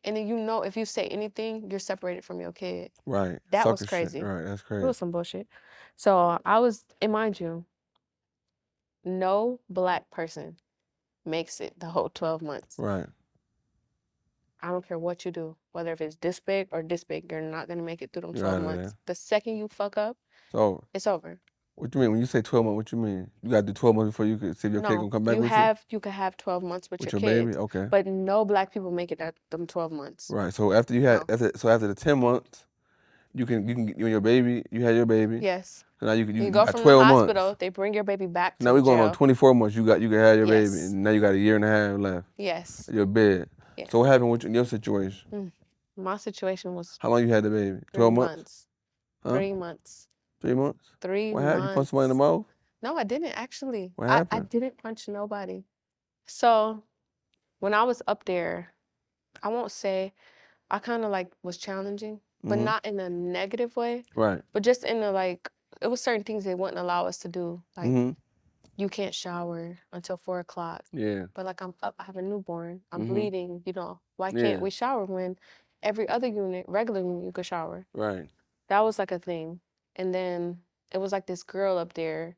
And then you know if you say anything, you're separated from your kid. Right. That was Sucker crazy. shit. Right, that's It crazy. was some bullshit. So I was, and mind you, no Black person makes it the whole 12 months. Right. I don't care what you do, whether if it's this big or this big, you're not gonna make it through them You're 12 out of months. there. The second you fuck up, It's over. it's over. What you mean? When you say 12 months, what you mean? You got to do 12 months before you can see if your kid No, gonna come back you with could have 12 months with your baby? kids, Okay. but no Black people make it at them 12 months. Right. So after you had No. after the 10 months, You and your baby, you had your baby. Yes. So now You you go got from 12 the months. hospital, they bring your baby back to Now we're going on jail. 24 months. You can have your baby, Yes. and now you got a year and a half left. Yes. Your bed. Yeah. So what happened with your situation? My situation was How long you had the baby? 3 12 months? months. Huh? 3 months. 3 months? 3 What happened? You punched somebody in the months. mouth? No, I didn't actually. What I happened? didn't punch nobody. So when I was up there, I won't say I kind of like was challenging, but not in a negative way, Right. but just in a like it was certain things they wouldn't allow us to do. Like you can't shower until 4 o'clock. Yeah. But like I'm up, I have a newborn, I'm Mhm. bleeding, why Yeah. can't we shower when every other unit, regular unit, you could shower? Right. That was like a thing. And then it was like this girl up there.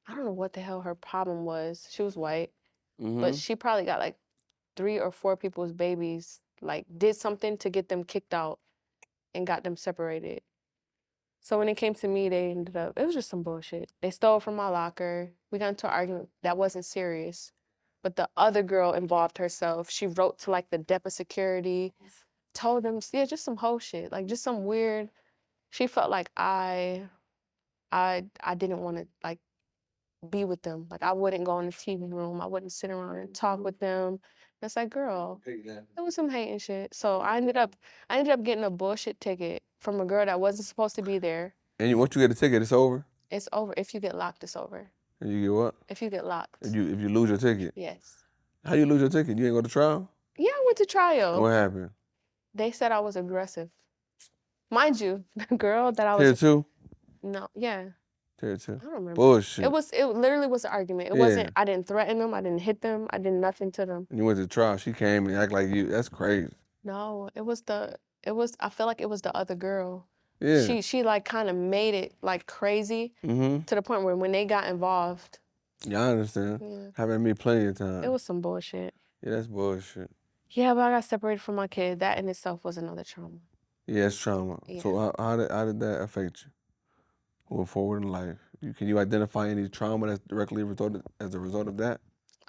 I don't know what the hell her problem was. She was white, but she probably got like 3 or 4 people's babies, like did something to get them kicked out and got them separated. So when it came to me, they ended up, it was just some bullshit. They stole from my locker. We got into an argument that wasn't serious. But the other girl involved herself. She wrote to like the depot security, told them, yeah, just some whole shit. Like just some weird, she felt like I didn't want to like be with them. Like I wouldn't go in the TV room. I wouldn't sit around and talk with them. And it's like, girl, it was some hating shit. So I ended up getting a bullshit ticket from a girl that wasn't supposed to be there. And once you get a ticket, it's over? It's over. If you get locked, it's over. And you get what? If you get locked. If you lose your ticket? Yes. How you lose your ticket? You ain't go to trial? Yeah, I went to And trial. what happened? They said I was aggressive. Mind you, the girl that I Tier was 2? no, yeah. Tier 2. I don't remember. Bullshit. It literally was an argument. It wasn't, I didn't threaten them, I didn't hit them, I did nothing to them. And you went to trial. She came and act like you. That's crazy. No, I feel like it was the other girl. Yeah. She like kind of made it like crazy to the point where when they got involved. Yeah, I understand. Yeah. Happened to me plenty of times. It was some bullshit. Yeah, that's bullshit. Yeah, but I got separated from my kid. That in itself was another trauma. Yeah, it's trauma. Yeah. So how did that affect you moving forward in life? Can you identify any trauma that's directly resulted as a result of that?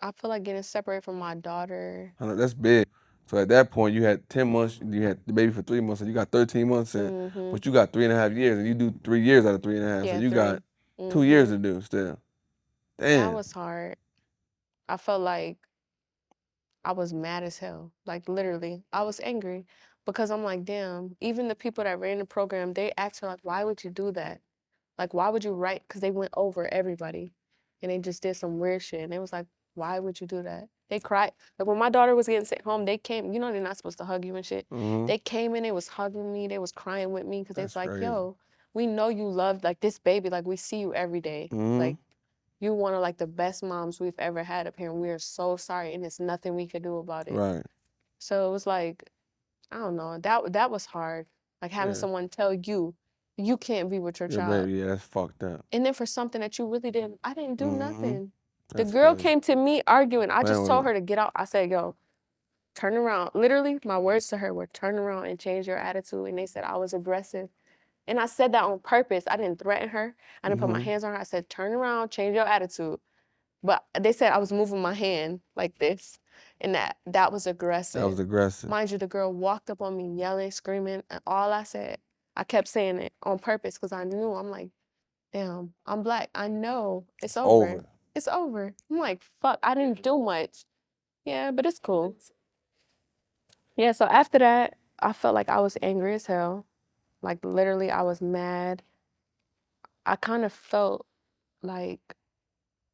I feel like getting separated from my daughter. I know that's big. So at that point, you had 10 months, you had the baby for 3 months, and you got 13 months in, but you got 3.5 years, and you do 3 years out of 3.5, Yeah, so you 3. got 2 years to do still. Damn. That was hard. I felt like I was mad as hell. Like literally, I was angry because I'm like, damn, even the people that ran the program, they asked her like, why would you do that? Like, why would you write? Because they went over everybody and they just did some weird shit. And it was like, why would you do that? They cried. Like when my daughter was getting sent home, they came, they're not supposed to hug you and shit. They came in, they was hugging me, they was crying with me because they was like, crazy. yo, we know you love like this baby, like we see you every day. Like you one of like the best moms we've ever had up here and we are so sorry and there's nothing we could do about it. Right. So it was like, I don't know, that was hard. Like having someone tell you, you can't be with your child. Baby, yeah, that's fucked up. And then for something that you really I didn't do nothing. That's the girl crazy. came to me arguing. I just Man, told her to get out. I said, yo, turn around. Literally, my words to her were turn around and change your attitude. And they said I was aggressive. And I said that on purpose. I didn't threaten her. I didn't put my hands on her. I said, turn around, change your attitude. But they said I was moving my hand like this. And that was aggressive. That was aggressive. Mind you, the girl walked up on me yelling, screaming. And all I said, I kept saying it on purpose because I knew. I'm like, damn, I'm black. I know it's over. It's over. I'm like, fuck, I didn't do much. Yeah, but it's cool. Yeah, so after that, I felt like I was angry as hell. Like, literally, I was mad. I kind of felt like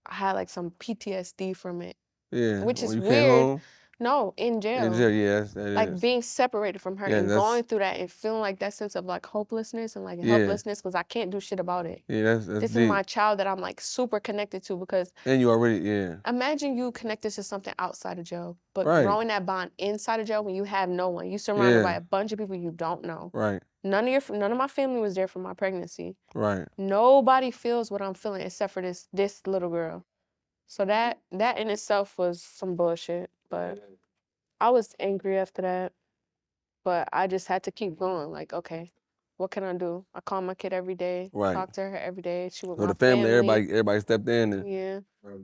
I had, like, some PTSD from it. Yeah. Which is when you weird. Came home? No, in jail. In jail, yes, that like, is. being separated from her and going through that and feeling like that sense of, like, hopelessness and, like, helplessness because I can't do shit about it. Yeah, that's This deep. is my child that I'm, like, super connected to because And you already, imagine you connected to something outside of jail, but Right. growing that bond inside of jail when you have no one. You surrounded by a bunch of people you don't know. Right. None of my family was there for my pregnancy. Right. Nobody feels what I'm feeling except for this little girl. So that in itself was some bullshit. But I was angry after that. But I just had to keep going. Like, okay, what can I do? I call my kid every day, Right. talk to her every day. She with So my the family, everybody stepped in and Yeah.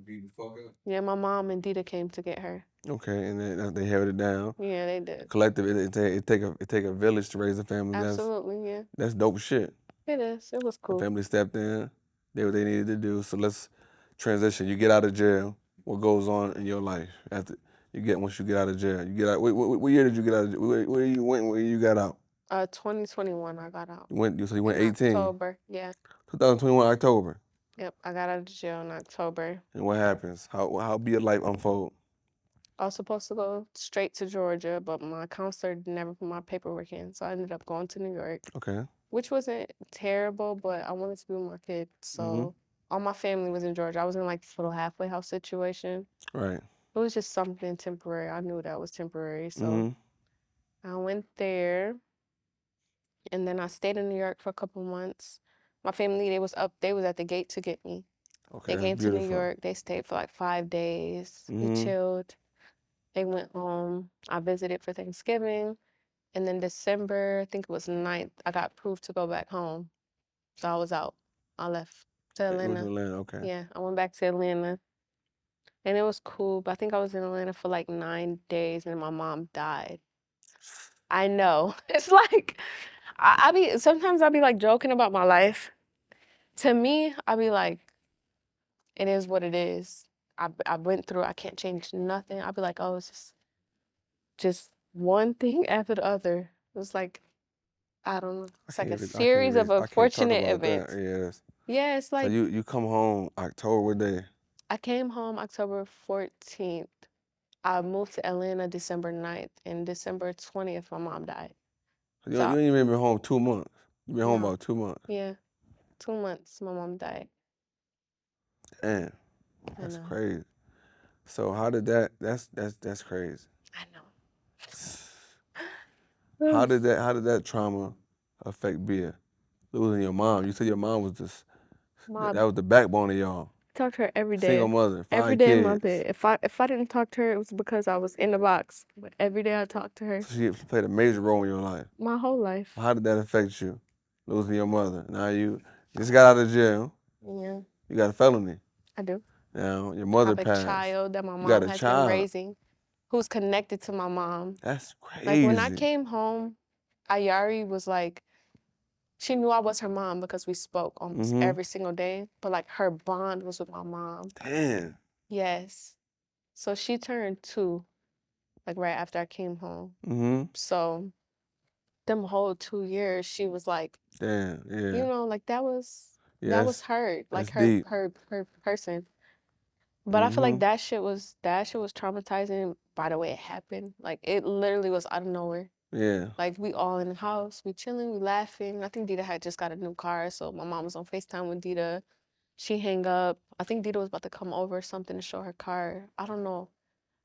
beat the fuck up. Yeah. Yeah, my mom and Dita came to get her. Okay, and then they held it down. Yeah, they did. Collective, it take a village to raise a family. Absolutely, yeah. That's dope shit. It is. It was The cool. family stepped in, did what they needed to do. So let's transition. You get out of jail. What goes on in your life after once you get out of jail? You get out. What year did you get out of jail? Where you went? Where you got out? 2021, I got out. You went In 18. October, yeah. 2021 October. Yep, I got out of jail in October. And what happens? How be your life unfold? I was supposed to go straight to Georgia, but my counselor never put my paperwork in, so I ended up going to New York. Okay. Which wasn't terrible, but I wanted to be with my kids, so all my family was in Georgia. I was in like this little halfway house situation. Right. It was just something temporary. I knew that was temporary, so I went there, and then I stayed in New York for a couple months. My family, they was at the gate to get me. Okay. They came to New York. They stayed for like 5 days. We chilled. They went home. I visited for Thanksgiving. And then December, I think it was 9th, I got approved to go back home. So I was out. I left to You went Atlanta. to Atlanta. Okay. Yeah, I went back to Atlanta. And it was cool, but I think I was in Atlanta for like 9 days and my mom died. I know. It's like, sometimes I'll be like joking about my life. To me, I'll be like, it is what it is. I went through, I can't change nothing. I'll be like, oh, it's just one thing after the other. It's like, I don't know. It's like a series of unfortunate events. Yes. Yeah, it's So like you come home October what day? I came home October 14th. I moved to Atlanta December 9th, and December 20th, my mom died. You ain't even been home 2 months. You been home No. about 2 months. Yeah, 2 months, my mom died. Damn, I that's know. crazy. So how did that's crazy. I know. How did that trauma affect Bia? Losing your mom. You said your mom was that was the backbone of y'all. Talk to her every day. Single mother, 5 Every day kids. in my bed. If I didn't talk to her, it was because I was in the box. But every day I talked to her. So she played a major role in your life. My whole life. How did that affect you? Losing your mother. Now you just got out of jail. Yeah. You got a felony. I do. Now your mother I have passed. a child that my You got mom a has child. been raising, who's connected to my mom. That's crazy. Like when I came home, Ayari was like, she knew I was her mom because we spoke almost every single day. But like her bond was with my mom. Damn. Yes. So she turned 2, like right after I came home. So them whole 2 years, she was like, Damn, yeah. you know, like that was her, like her person. But I feel like that shit was traumatizing by the way it happened. Like it literally was out of nowhere. Yeah. Like we all in the house, we chilling, we laughing. I think Dita had just got a new car, so my mom was on FaceTime with Dita. She hang up. I think Dita was about to come over or something to show her car. I don't know.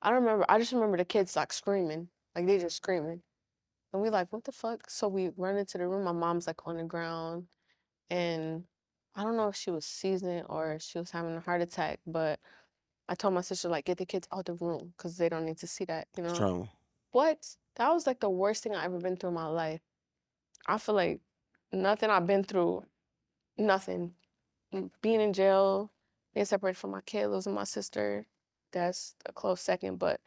I don't remember. I just remember the kids like screaming. Like they just screaming. And we like, what the fuck? So we run into the room. My mom's like on the ground. And I don't know if she was seasoned or she was having a heart attack, but I told my sister, like, get the kids out the room because they don't need to see that, you know? Trauma. What? That was like the worst thing I ever been through in my life. I feel like nothing I've been through, nothing. Being in jail, being separated from my kid, losing my sister, that's a close second. But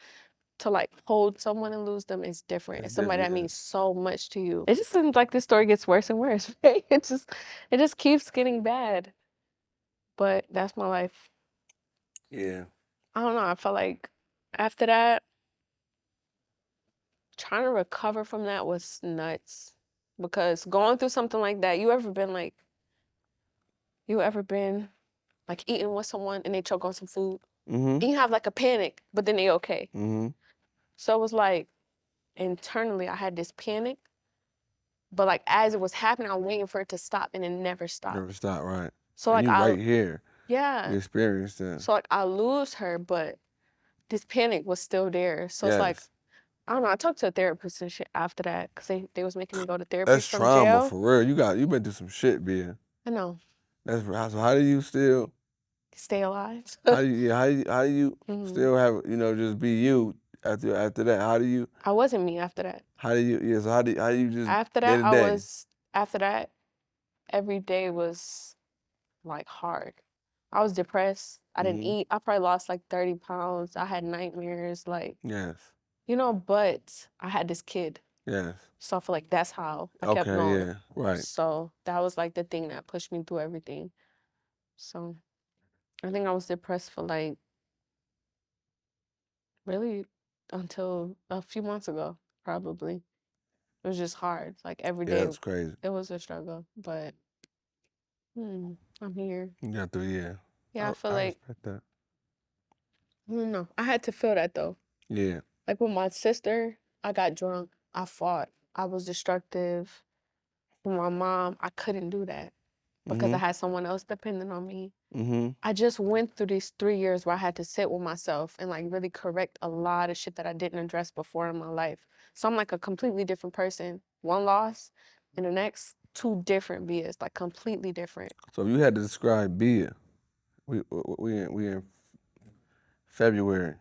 to like hold someone and lose them is different. It's somebody that means so much to you. It just seems like this story gets worse and worse, right? It just keeps getting bad. But that's my life. Yeah. I don't know. I felt like after that, trying to recover from that was nuts. Because going through something like that, you ever been like eating with someone and they choke on some food? And you have like a panic, but then they okay. So it was like internally I had this panic, but like as it was happening, I'm waiting for it to stop and it never stopped. Never stop, right. So like you right here. Yeah. You experienced that. So like I lose her, but this panic was still there. So it's like, I don't know, I talked to a therapist and shit after that because they was making me go to therapy That's from trauma jail. for real. You been through some shit, Bia. I know. That's so how do you still stay alive? how do you still have, just be you after that? How do you I wasn't me after that. How do you so how do you just After that day-to-day? after that, every day was like hard. I was depressed. I didn't Mhm. eat. I probably lost like 30 pounds. I had nightmares, like, Yes. but I had this kid. Yes. So I feel like that's how I kept Okay, going. yeah. Right. So that was like the thing that pushed me through everything. So I think I was depressed for like really until a few months ago, probably. It was just hard. Like every Yeah, day that's crazy. it was a struggle. But I'm here. You got through, yeah. Yeah, I feel I like respect that. I don't know. I had to feel that though. Yeah. Like with my sister, I got drunk. I fought. I was destructive. With my mom, I couldn't do that because I Mhm. had someone else depending on me. Mhm. I just went through these 3 years where I had to sit with myself and like really correct a lot of shit that I didn't address before in my life. So I'm like a completely different person. One loss, and the next two different beers, like completely different. So if you had to describe Bia, we in February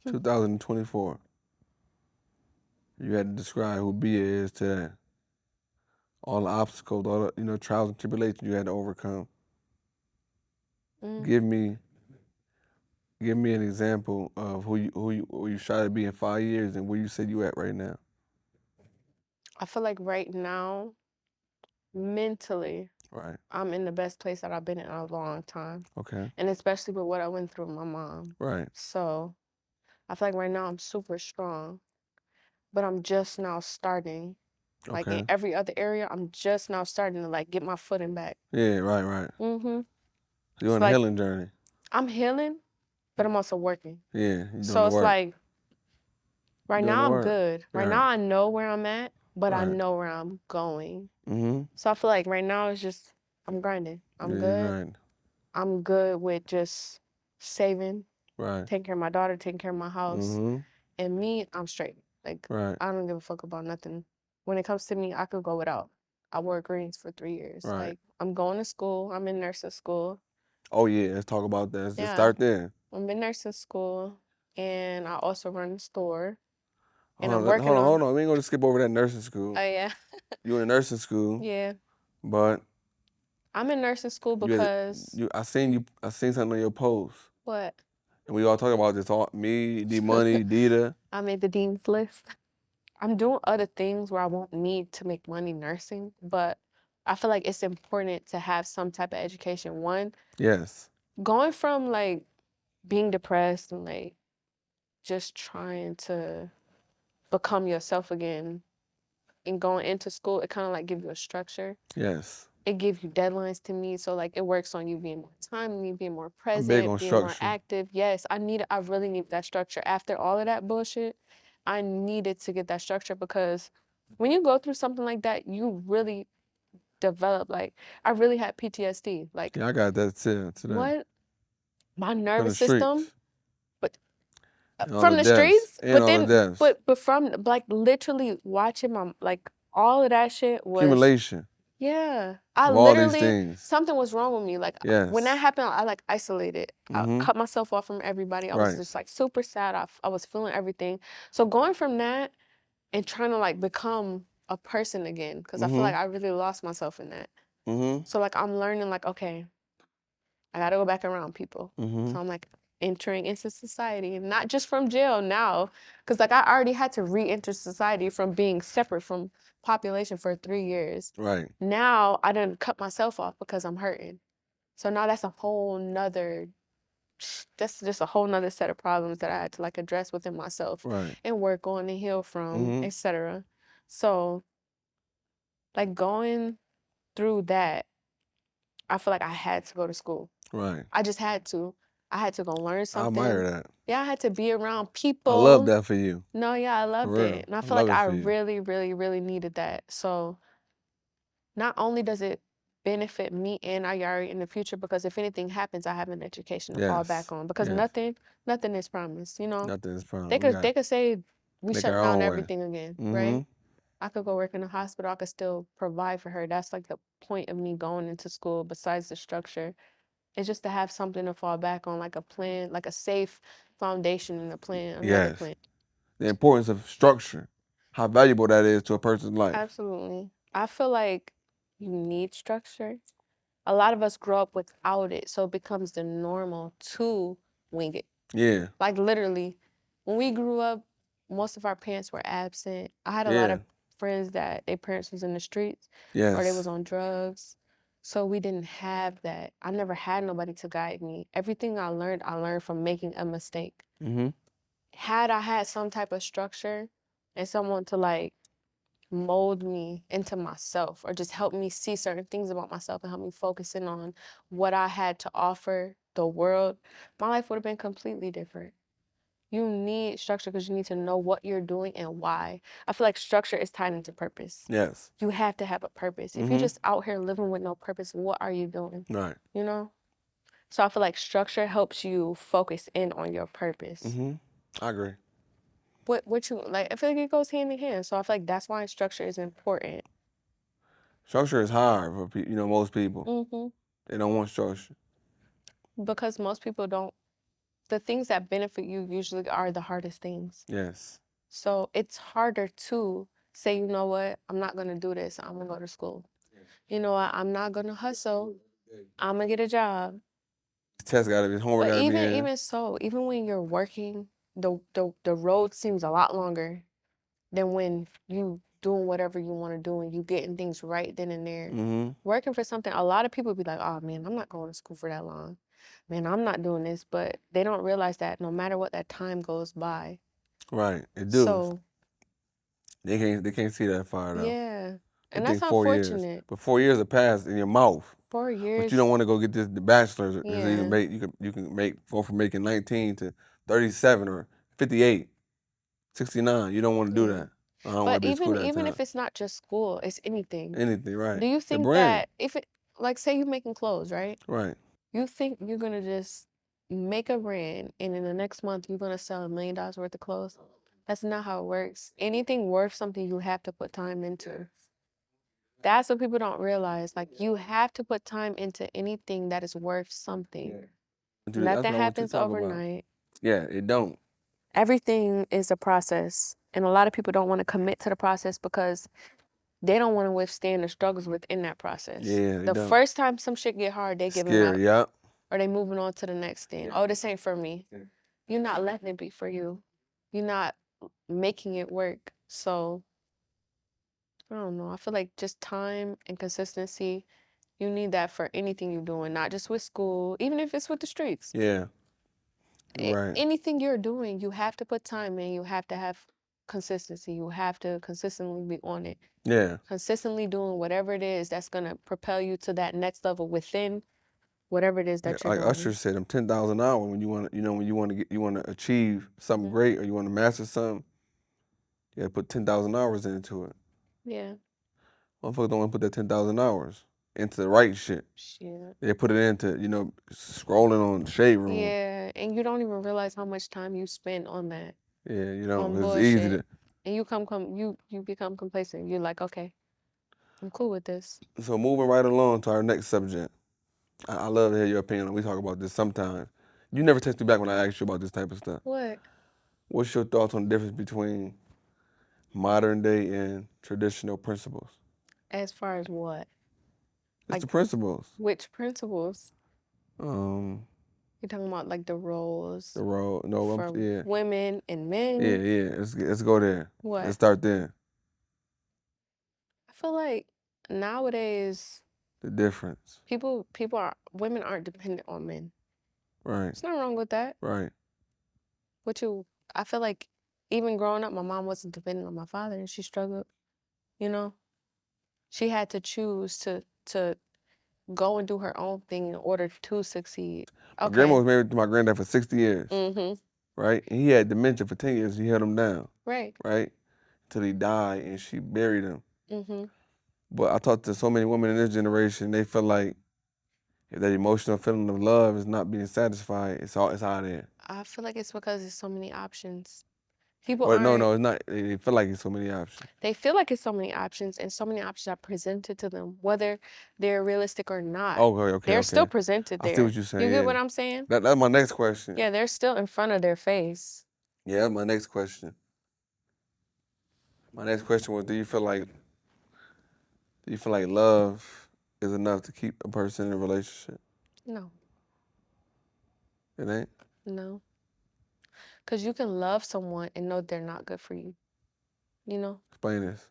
2024. You had to describe who Bia is today. All the obstacles, all the trials and tribulations you had to overcome. Mm. Give me an example of who you try to be in 5 years and where you said you at right now. I feel like right now, mentally, Right. I'm in the best place that I've been in a long time. Okay. And especially with what I went through with my mom. Right. So I feel like right now I'm super strong, but I'm just now starting. Like in Okay. every other area, I'm just now starting to like get my footing back. Yeah. Right. Mm-hmm. You're It's on a like healing journey. I'm healing, but I'm also working. Yeah. You're doing So the it's work. like right Doing now the I'm work. good. Right Right. now I know where I'm at, but I Right. know where I'm going. Mhm. So I feel like right now it's just I'm grinding. I'm Yeah, good. right. I'm good with just saving, Right. taking care of my daughter, taking care of my house. Mhm. And me, I'm straight. Like Right. I don't give a fuck about nothing. When it comes to me, I could go without. I wore greens for 3 years. Right. Like I'm going to school. I'm in nursing school. Oh yeah. Let's talk about that. Let's just Yeah, start there. I'm in nursing school, and I also run a store. And Hold I'm on. working on. Hold on. We ain't gonna skip over that nursing school. Oh yeah, You in nursing school, yeah. but I'm in nursing school you had because I seen something on your post, what? and we all talk about this. All me, D Money, Dita. I made the dean's list. I'm doing other things where I won't need to make money nursing, but I feel like it's important to have some type of education. One, Yes. going from like being depressed and like just trying to become yourself again and going into school, it kind of like gives you a structure. Yes. It gives you deadlines to meet, so like it works on you being more timely, being more I'm big present, on being more structure. active. Yes, I really need that structure. After all of that bullshit, I needed to get that structure because when you go through something like that, you really develop like I really had PTSD. Like Yeah, I got that too today. what? My From nervous the streets system, but and all from the the deaths streets, and but all the then deaths. but from like literally watching my like all of that shit was Accumulation yeah. I of all these literally things. something was wrong with me. Like when that Yes. happened, I like isolated. I Mhm. cut myself off from everybody. I was Right. just like super sad. I was feeling everything. So going from that and trying to like become a person again, because I feel like Mhm. I really lost myself in that. Mhm. So like I'm learning like, okay, I gotta go back around people. So Mhm. I'm like entering into society, and not just from jail now, because like I already had to re-enter society from being separate from population for 3 years. Right. Now I done cut myself off because I'm hurting. So now that's a whole nother that's just a whole nother set of problems that I had to like address within myself Right. and work on and heal from, Mhm. etc. So like going through that, I feel like I had to go to school. Right. I just had to. I had to go learn I admire something. that. Yeah, I had to be around I love people. that for you. No, yeah, I For loved real. it. And I I feel love like it I for you. really, really, really needed that. So not only does it benefit me and Ayari in the future, because if anything happens, I have an education to fall back Yes. on. Because Yes. nothing is promised, you know? Nothing is They problem. We could got they could say we make shut our down own way. everything again, right? Mhm. I could go work in a hospital. I could still provide for her. That's like the point of me going into school, besides the structure. It's just to have something to fall back on, like a plan, like a safe foundation and a plan, another Yes. plan. The importance of structure. How valuable that is to a person's life. Absolutely. I feel like you need structure, a lot of us grow up without it, so it becomes the normal to wing it. Yeah. Like literally, when we grew up, most of our parents were absent. I had a lot Yeah. of friends that their parents was in the streets Yes. or they was on drugs. So we didn't have that. I never had nobody to guide me. Everything I learned from making a mistake. Mm-hmm. Had I had some type of structure and someone to like mold me into myself or just help me see certain things about myself and help me focus in on what I had to offer the world, my life would have been completely different. You need structure because you need to know what you're doing and why. I feel like structure is tied into purpose. Yes. You have to have a purpose. If you're just out here living with no purpose, what are you doing? Right. You know? So I feel like structure helps you focus in on your purpose. Mm-hmm. I agree. What you like, I feel like it goes hand in hand. So I feel like that's why structure is important. Structure is hard for most people. Mm-hmm. They don't want structure. Because most people don't, the things that benefit you usually are the hardest things. Yes. So it's harder to say, you know what, I'm not gonna do this. I'm gonna go to school. You know what, I'm not gonna hustle. I'm gonna get a job. Test gotta be, homework But gotta be even in. even so, even when you're working, the road seems a lot longer than when you doing whatever you want to do and you getting things right then and there. Mm-hmm. Working for something, a lot of people be like, oh man, I'm not going to school for that long. Man, I'm not doing this. But they don't realize that no matter what, that time goes by. Right. It do. So They can't see that far though. yeah. They And that's think 4 years. unfortunate. But 4 years have passed in your mouth. 4 But years. you don't want to go get the bachelor's because Yeah. you can go from making 19 to 37 or 58, 69. You don't want to do Yeah. that. I don't But want to be in school that even time. if it's not just school, it's anything. Anything, right? Do you It's a think brand. that if it, like, say you're making clothes, right? Right. You think you're gonna just make a brand and in the next month you're gonna sell $1 million worth of clothes? That's not how it works. Anything worth something you have to put time into. That's what people don't realize. Like you have to put time into anything that is worth something. That's Nothing what I want you to happens talk about. overnight. Yeah, it don't. Everything is a process. And a lot of people don't want to commit to the process because they don't want to withstand the struggles within that process. Yeah, they The don't. first time some shit get hard, they giving up. Scary, yeah. Or they moving on to the next thing. Oh, this ain't for me. You're not letting it be for you. You're not making it work. So I don't know. I feel like just time and consistency, you need that for anything you're doing, not just with school, even if it's with the streets. Yeah. Right. Anything you're doing, you have to put time in. You have to have consistency. You have to consistently be on it. Yeah. Consistently doing whatever it is that's gonna propel you to that next level within whatever it is that you're Like doing. Usher said, them 10,000 hours when you want to achieve something great or you want to master something, you got to put 10,000 hours into it. Yeah. Motherfuckers don't want to put that 10,000 hours into the right shit. Shit. They put it into, scrolling on Shade Room. Yeah, and you don't even realize how much time you spend on that. Yeah, On it's easy to. bullshit. And you become complacent. You're like, okay, I'm cool with this. So moving right along to our next subject. I love to hear your opinion. We talk about this sometimes. You never text me back when I asked you about this type of stuff. What? What's your thoughts on the difference between modern day and traditional principles? As far as what? It's the principles. Which principles? You're talking about like the roles the role. No, for yeah. women and men? Yeah. Let's go there. What? Let's start there. I feel like nowadays The difference. women aren't dependent on men. Right. There's nothing wrong with that. Right. I feel like even growing up, my mom wasn't dependent on my father and she struggled, you know? She had to choose to go and do her own thing in order to succeed. My Okay. grandma was married to my granddad for 60 years. Mm-hmm. Right? And he had dementia for 10 years. He held him down. Right. Right? Until he died and she buried him. Mm-hmm. But I talk to so many women in this generation, they feel like if that emotional feeling of love is not being satisfied, it's out there. I feel like it's because there's so many options. People But aren't. no, it's not. They feel like it's so many options. They feel like it's so many options, and so many options are presented to them, whether they're realistic or not. Okay. They're still presented there. I see what you're saying. You get yeah. what I'm saying? That's my next question. Yeah, they're still in front of their face. Yeah, that's my next question. My next question was, do you feel like love is enough to keep a person in a relationship? No, It ain't? no. Because you can love someone and know they're not good for you. You know? Explain this.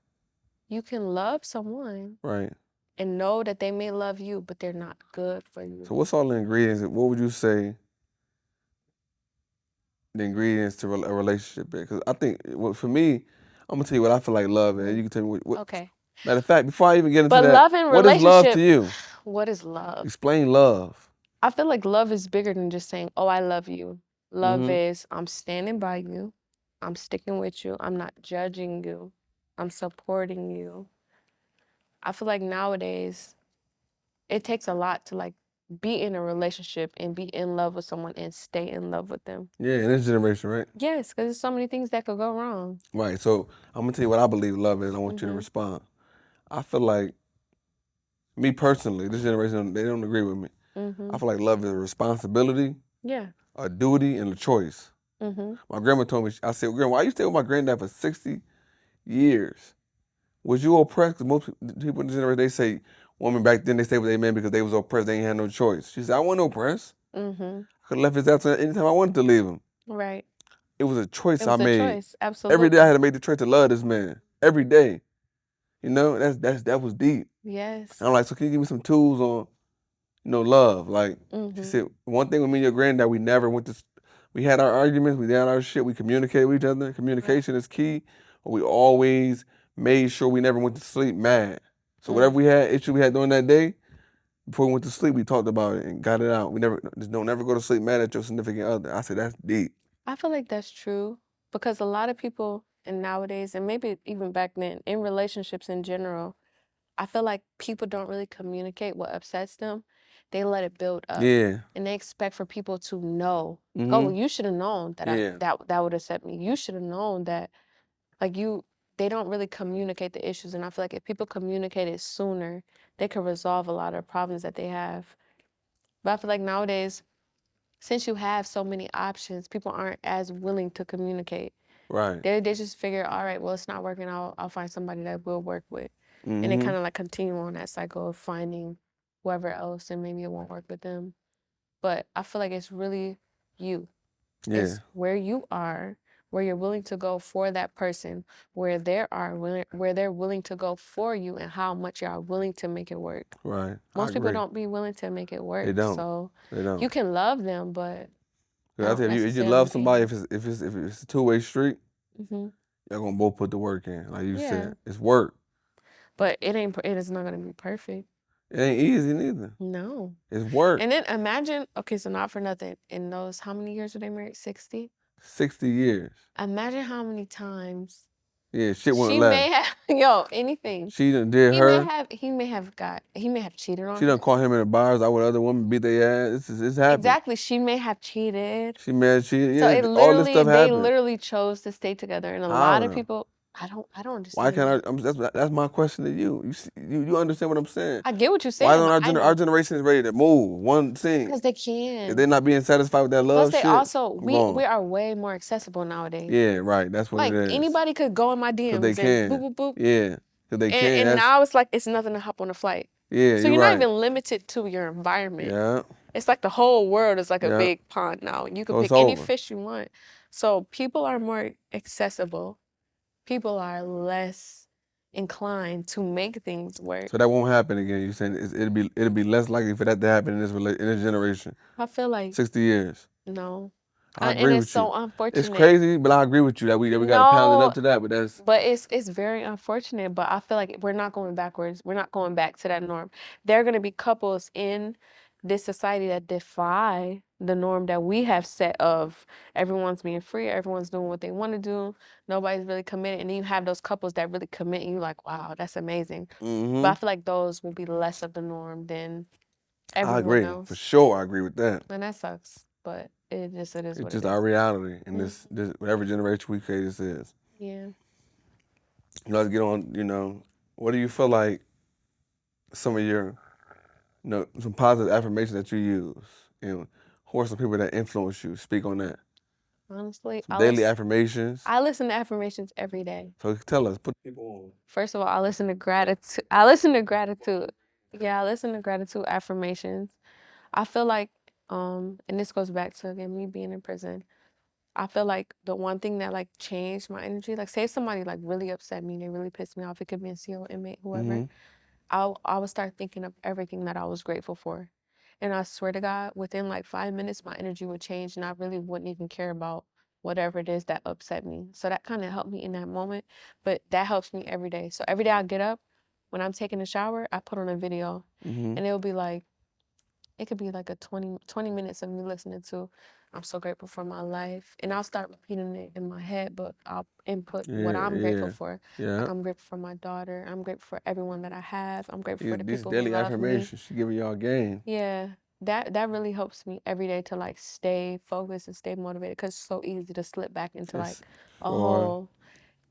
You can love someone Right. and know that they may love you, but they're not good for you. So what's all the ingredients? What would you say the ingredients to a relationship is? Because I think, for me, I'm going to tell you what I feel like love is. You can tell me what. Okay. Matter of fact, before I even get into But that, love and what is love to relationship, you? what is love? Explain love. I feel like love is bigger than just saying, oh, I love you. Love Mhm. is I'm standing by you. I'm sticking with you. I'm not judging you. I'm supporting you. I feel like nowadays it takes a lot to like be in a relationship and be in love with someone and stay in love with them. Yeah, in this generation, right? Yes, because there's so many things that could go wrong. Right. So I'm gonna tell you what I believe love is. I want you to Mhm. respond. I feel like, me personally, this generation, they don't agree with me. I Mhm. feel like love is a responsibility, Yeah. a duty, and a choice. Mhm. My grandma told me, I said, Grandma, why you stay with my granddad for 60 years? Was you oppressed? 'Cause most people in the generation, they say women back then, they stayed with their men because they was oppressed. They ain't had no choice. She said, I wasn't oppressed. Mhm. I could have left his ass anytime I wanted to leave him. Right. It was a choice It I was a made. choice. Every day I Absolutely. had to make the choice to love this man. Every day. You know, that was deep. Yes. And I'm like, so can you give me some tools on, love? Like, she Mhm. said, one thing with me and your granddad, we never went to, we had our arguments, we had our shit, we communicated with each other. Communication is key. But we always made sure we never went to sleep mad. So whatever we had, issue we had during that day, before we went to sleep, we talked about it and got it out. We never, just don't never go to sleep mad at your significant other. I said, that's deep. I feel like that's true because a lot of people and nowadays, and maybe even back then, in relationships in general, I feel like people don't really communicate what upsets them. They let it build up. Yeah. And they expect for people to know. Oh, well, Mm-hmm. you should have known that Yeah. that would upset me. You should have known that like they don't really communicate the issues. And I feel like if people communicated sooner, they could resolve a lot of problems that they have. But I feel like nowadays, since you have so many options, people aren't as willing to communicate. Right. They just figure, all right, well, it's not working. I'll find somebody that will work with. And they Mm-hmm. kind of like continue on that cycle of finding whoever else and maybe it won't work with them. But I feel like it's really you. Yeah. It's where you are, where you're willing to go for that person, where they're willing to go for you and how much you are willing to make it work. Right. Most I people agree. don't be willing to make it work. They don't. So They don't. you can love them, but I I don't tell you, if you necessarily love be. somebody, if it's a two-way street, hmm y'all gonna both put the work in. Like you Yeah. said, it's work. But it is not gonna be perfect. It ain't easy neither. No. It's work. And then imagine, okay, so not for nothing, in those, how many years were they married? 60? 60 years. Imagine how many times Yeah, shit went she left. may have, anything. She done did He her. may have cheated on She done her. caught him in the bars out with other women, beat their ass. It's happened. Exactly. She may have cheated. She mad. So Yeah, it all this stuff they happened. literally chose to stay together. And a How lot of though? people, I don't Why understand. can't I? That's my question to you. You understand what I'm saying? I get what you're saying. Why don't but our generation is ready to move one thing? because they If can. they're not being satisfied with that love Plus, they shit, also I'm we gone. are way more accessible nowadays. Yeah, right. That's what Like it is. anybody could go in my Cause DMs they and can. boop boop boop. Yeah, cause they can. And now it's like it's nothing to hop on a flight. Yeah, So you're you're right. not even limited to your environment. Yeah. It's like the whole world is like a Yeah. big pond now. You can So it's pick any over. fish you want. So people are more accessible. People are less inclined to make things work. So that won't happen again. You saying it'll be less likely for that to happen in this generation. I feel like 60 years. no. I And agree it's with you. so unfortunate. It's crazy, but I agree with you that we gotta pound it No, up to that. But that's but it's very unfortunate. But I feel like we're not going backwards. We're not going back to that norm. There are going to be couples in this society that defy the norm that we have set of everyone's being free, everyone's doing what they want to do, nobody's really committed, and then you have those couples that really commit, and you're like, wow, that's amazing. But I feel like those will be less of the norm than everyone I agree else. for sure. I agree with that. And that sucks. But it is It's what just it is. our reality in this whatever generation we create this is. Yeah. Let's get on. What do you feel like some of your, some positive affirmations that you use? Who are some people that influence you? Speak on that. Honestly, Some daily affirmations. I listen to affirmations every day. So tell us, put people on. First of all, I listen to gratitude. Yeah, I listen to gratitude affirmations. I feel like, and this goes back to again me being in prison. I feel like the one thing that like changed my energy, like say somebody like really upset me, they really pissed me off. It could be a CO inmate, whoever. I would start thinking of everything that I was grateful for. And I swear to God, within like 5 minutes, my energy would change and I really wouldn't even care about whatever it is that upset me. So that kind of helped me in that moment. But that helps me every day. So every day I get up, when I'm taking a shower, I put on a video and it'll be like, it could be like a 20 minutes of me listening to, I'm so grateful for my life. And I'll start repeating it in my head, but I'll input what I'm grateful for. Like, I'm grateful for my daughter. I'm grateful for everyone that I have. I'm grateful for the These people who daily love me. affirmations, she giving y'all game. Yeah, that really helps me every day to like stay focused and stay motivated because it's so easy to slip back into like a hole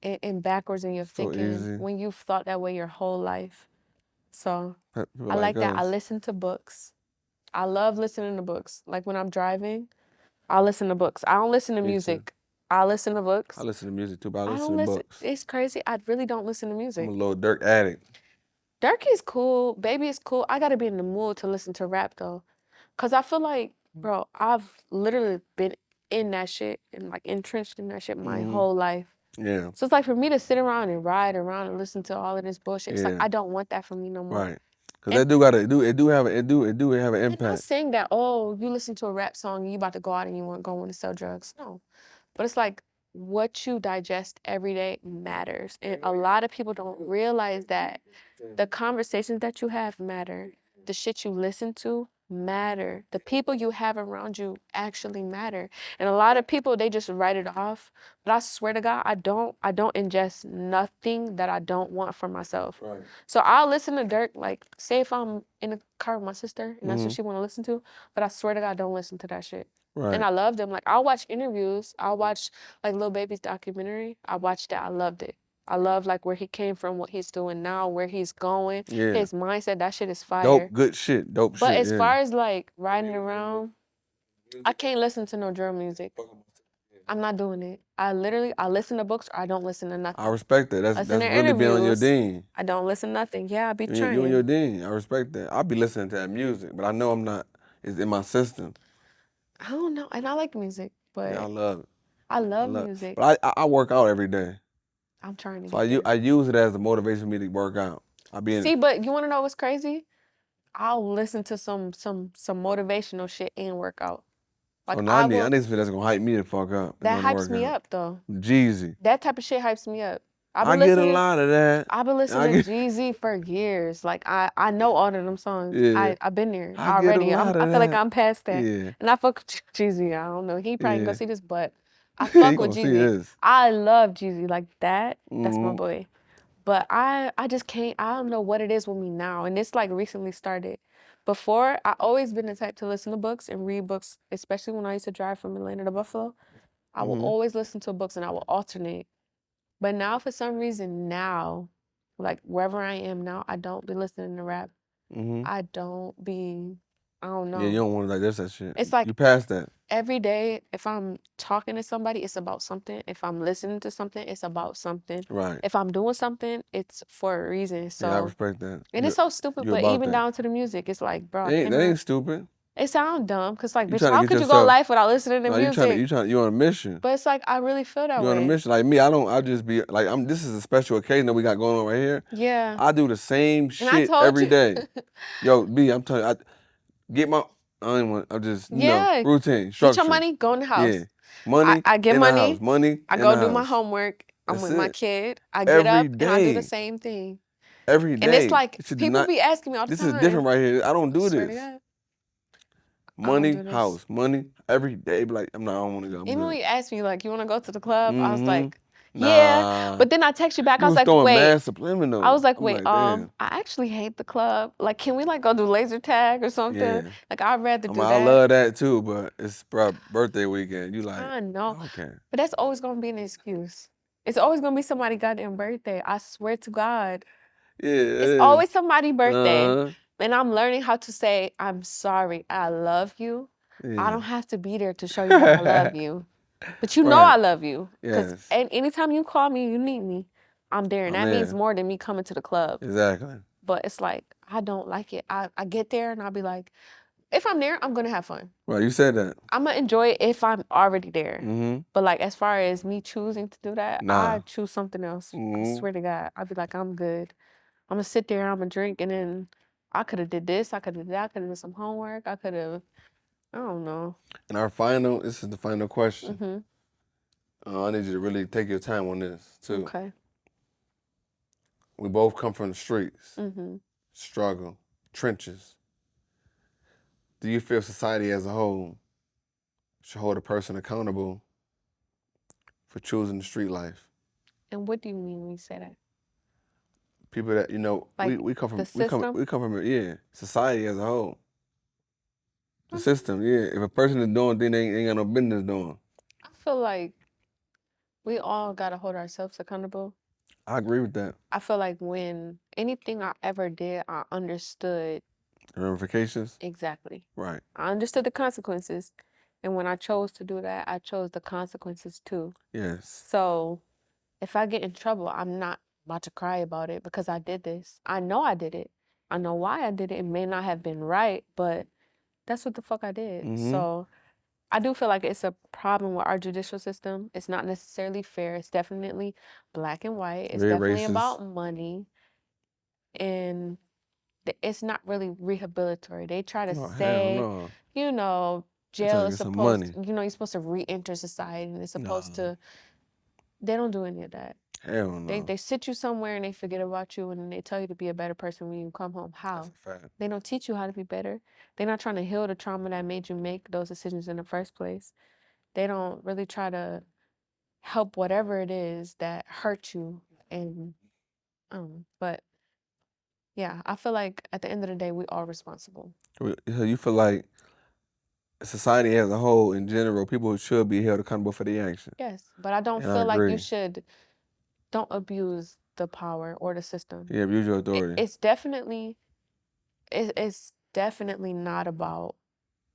and backwards in your thinking easy. when you've thought that way your whole life. So People I like that. I us. listen to books. I love listening to books. Like when I'm driving, I listen to books. I don't listen to Me too. music. I listen to books. I listen to music too, but I I listen don't to listen. books. It's crazy. I really don't listen to I'm music. a little Dirk addict. Dirk is cool. Baby is cool. I gotta be in the mood to listen to rap though. Cause I feel like, bro, I've literally been in that shit and like entrenched in that shit my whole life. Yeah. So it's like for me to sit around and ride around and listen to all of this bullshit, it's like Yeah. I don't want that for me no more. Right. Cause that it do have an I'm not impact. saying that, oh, you listen to a rap song and you about to go out and you want to sell drugs. No. But it's like what you digest every day matters. And a lot of people don't realize that the conversations that you have matter. The shit you listen to matter. The people you have around you actually matter. And a lot of people they just write it off. But I swear to God, I don't ingest nothing that I don't want for myself. Right. So I'll listen to Dirk, like say if I'm in the car with my sister and that's what she wanna listen to, but I swear to God, don't listen to that shit. Right. And I love them. Like I'll watch interviews. I'll watch like Lil Baby's documentary. I watched that. I loved it. I love like where he came from, what he's doing now, where he's going. Yeah. His mindset, that shit is fire. Dope, good shit. Dope shit. But as far as like riding around, I can't listen to no drill music. I'm not doing it. I listen to books or I don't listen to nothing. I respect that. That's really being on your dean. I don't listen to nothing. Yeah, I be trying. You on your dean. I respect that. I'll be listening to that music, but I know I'm not. It's in my system. I don't know. And I like music, but Yeah, I love it. I love music. But I work out every day. I'm trying to So I use it as a motivation for me to work out. See, but you want to know what's crazy? I'll listen to some motivational shit and work out. Like I need something that's gonna hype me the fuck up. That hypes me up though. Jeezy. That type of shit hypes me up. I get a lot of that. I've been listening to Jeezy for years. Like I know all of them songs. Yeah. I've been there I already. I feel like I'm past that. Yeah. And I fuck with Jeezy. I don't know. He probably gonna see this, but I fuck with Jeezy. I love Jeezy like that. That's my boy. But I just can't. I don't know what it is with me now, and it's like recently started. Before, I always been the type to listen to books and read books, especially when I used to drive from Atlanta to Buffalo. I will always listen to books and I will alternate. But now, for some reason, like wherever I am now, I don't be listening to rap. I don't know. Yeah, you don't want to like that shit. It's like you passed that. Every day, if I'm talking to somebody, it's about something. If I'm listening to something, it's about something. Right. If I'm doing something, it's for a reason. So yeah, I respect that. And it's so stupid, but even down to the music, it's like, bro, that ain't stupid. It sounds dumb, cause like, bitch, how could you go life without listening to music? You on a mission. But it's like I really feel that way. You on a mission, like me. I just be like, this is a special occasion that we got going on right here. Yeah. I do the same shit every day. Yo, B, I'm telling you, I get my. I'm just routine, structure. Get your money, go in the house. Yeah, money. I get in money. The house. Money. I go do my homework. I'm with my kid. I get up and I do the same thing. Every day. And it's like people be asking me all the time. This is different right here. I don't do Swear this. to God. Money, house, money, every day. Be like, I don't want to go. Even when you asked me, like, you want to go to the club? I was like, Nah. yeah. But then I text you back. I was like, wait. Mad subliminal. I was like, wait, I actually hate the club. Like, can we like go do laser tag or something? Yeah. Like, I'd rather do that. I love that too, but it's birthday weekend. You like, I know. Okay. But that's always going to be an excuse. It's always going to be somebody's goddamn birthday. I swear to God. Yeah. It's always somebody's birthday. And I'm learning how to say, I'm sorry, I love you. Yeah. I don't have to be there to show you that I love you. But you know I love you. Because anytime you call me, you need me, I'm there. And that means more than me coming to the club. Exactly. but it's like, I don't like it. I get there and I'll be like, if I'm there, I'm gonna have fun. Right, you said that. I'm gonna enjoy it if I'm already there. Mm-hmm. But like, as far as me choosing to do that, Nah. I choose something else. I Mhm. swear to God, I'd be like, I'm good. I'm gonna sit there, I'm gonna drink, and then I could have did this, I could have did that, I could have did some homework, I could have, I don't know. And this is the final question. I need you to really take your time on this too. Okay. We both come from the streets, Mm-hmm. struggle, trenches. Do you feel society as a whole should hold a person accountable for choosing the street life? And what do you mean when you say that? People that Like we come from the system? we come from society as a whole. The system, yeah. If a person is doing things they ain't got no business doing. I feel like we all gotta hold ourselves accountable. I agree with that. I feel like when anything I ever did, I understood The ramifications? exactly. Right. I understood the consequences. And when I chose to do that, I chose the consequences too. Yes. So if I get in trouble, I'm not about to cry about it because I did this. I know I did it. I know why I did it. It may not have been right, but that's what the fuck I did. Mm-hmm. So I do feel like it's a problem with our judicial system. It's not necessarily fair. It's definitely black and white. It's Very definitely racist. about money. And it's not really rehabilitatory. They try to say, no. you know, They try jail to is get some supposed, money. you're supposed to re-enter society and it's supposed No. to, they don't do any of that. Hell no. They sit you somewhere and they forget about you and then they tell you to be a better person when you come home. How? That's a fact. They don't teach you how to be better. They're not trying to heal the trauma that made you make those decisions in the first place. They don't really try to help whatever it is that hurt you. And but yeah, I feel like at the end of the day, we are responsible. You feel like society as a whole, in general, people should be held accountable for their actions. Yes, but I don't And I feel like agree. you don't abuse the power or the system. Yeah, abuse your authority. It's definitely not about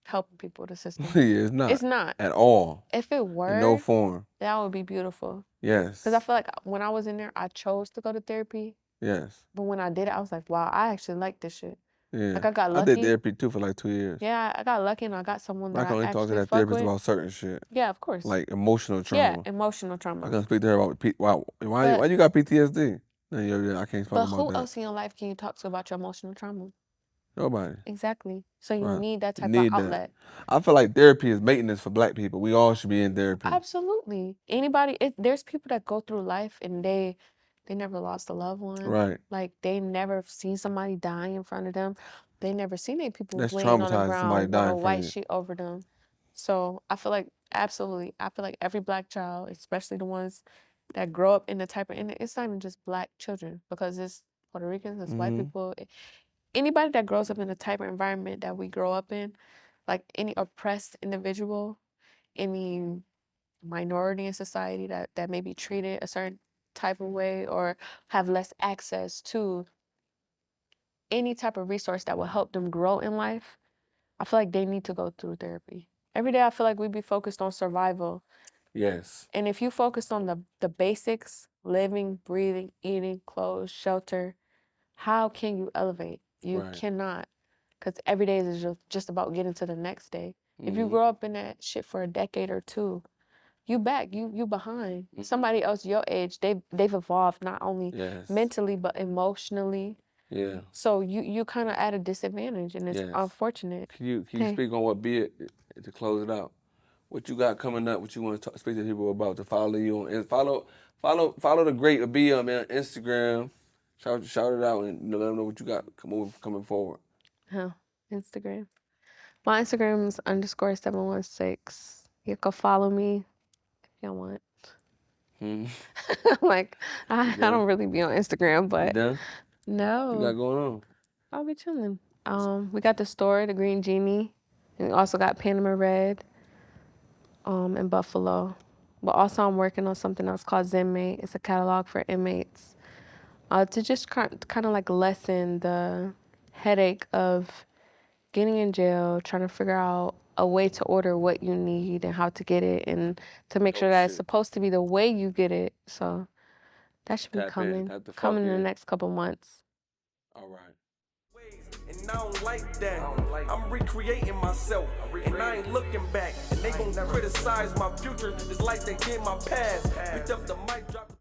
helping people, the system. Yeah, it's not. It's not. At all. If it were, in no form. that would be beautiful. Yes. Because I feel like when I was in there, I chose to go to therapy. Yes. But when I did it, I was like, wow, I actually like this shit. Yeah. Like I got lucky. I did therapy too for like 2 years. Yeah, I got lucky and I got someone that I can only talk to that fuck therapist with. about certain shit. Yeah, of course. Like emotional trauma. Yeah, emotional trauma. I can speak to her about why you got PTSD? I can't talk But about who that. else in your life can you talk to about your emotional trauma? Nobody. Exactly. So you Right. need that type Need of that. outlet. I feel like therapy is maintenance for black people. We all should be in therapy. Absolutely. There's people that go through life and they never lost a loved one. Right. Like they never seen somebody die in front of them. They never seen their people That's laying on the traumatizing, somebody ground with dying a in front white of you. sheet over them. So I feel like absolutely. I feel like every black child, especially the ones that grow up in the type of, and it's not even just black children because it's Puerto Ricans, it's white people. Anybody that grows up in the type of environment that we grow up in, like any oppressed individual, any minority in society that may be treated a certain type of way or have less access to any type of resource that will help them grow in life, I feel like they need to go through therapy. Every day I feel like we be focused on survival. Yes. And if you focus on the basics, living, breathing, eating, clothes, shelter, how can you elevate? You cannot. Because every day is just about getting to the next day. If you grow up in that shit for a decade or two, you behind. Somebody else your age, they've evolved not only mentally but emotionally. Yeah. So you kind of at a disadvantage, and it's unfortunate. Can you speak on what be it to close it out? What you got coming up? What you want to speak to people about? To follow you on and follow the great Abia man on Instagram. Shout it out and let them know what you got coming forward. Instagram. My Instagram is _716. You can follow me if you want. Like I don't really be on Instagram, but no. What you got going on? I'll be chilling. We got the store, the Green Genie, and we also got Panama Red, in Buffalo. But also I'm working on something else called Zenmate. It's a catalog for inmates, to just kind of like lessen the headache of getting in jail, trying to figure out a way to order what you need and how to get it, and to make sure that it's supposed to be the way you get it. So that should be coming in the next couple months. All right. And I don't like that. I'm recreating myself, and I ain't looking back. And they gon' criticize my future just like they did my past. Picked up the mic, dropped.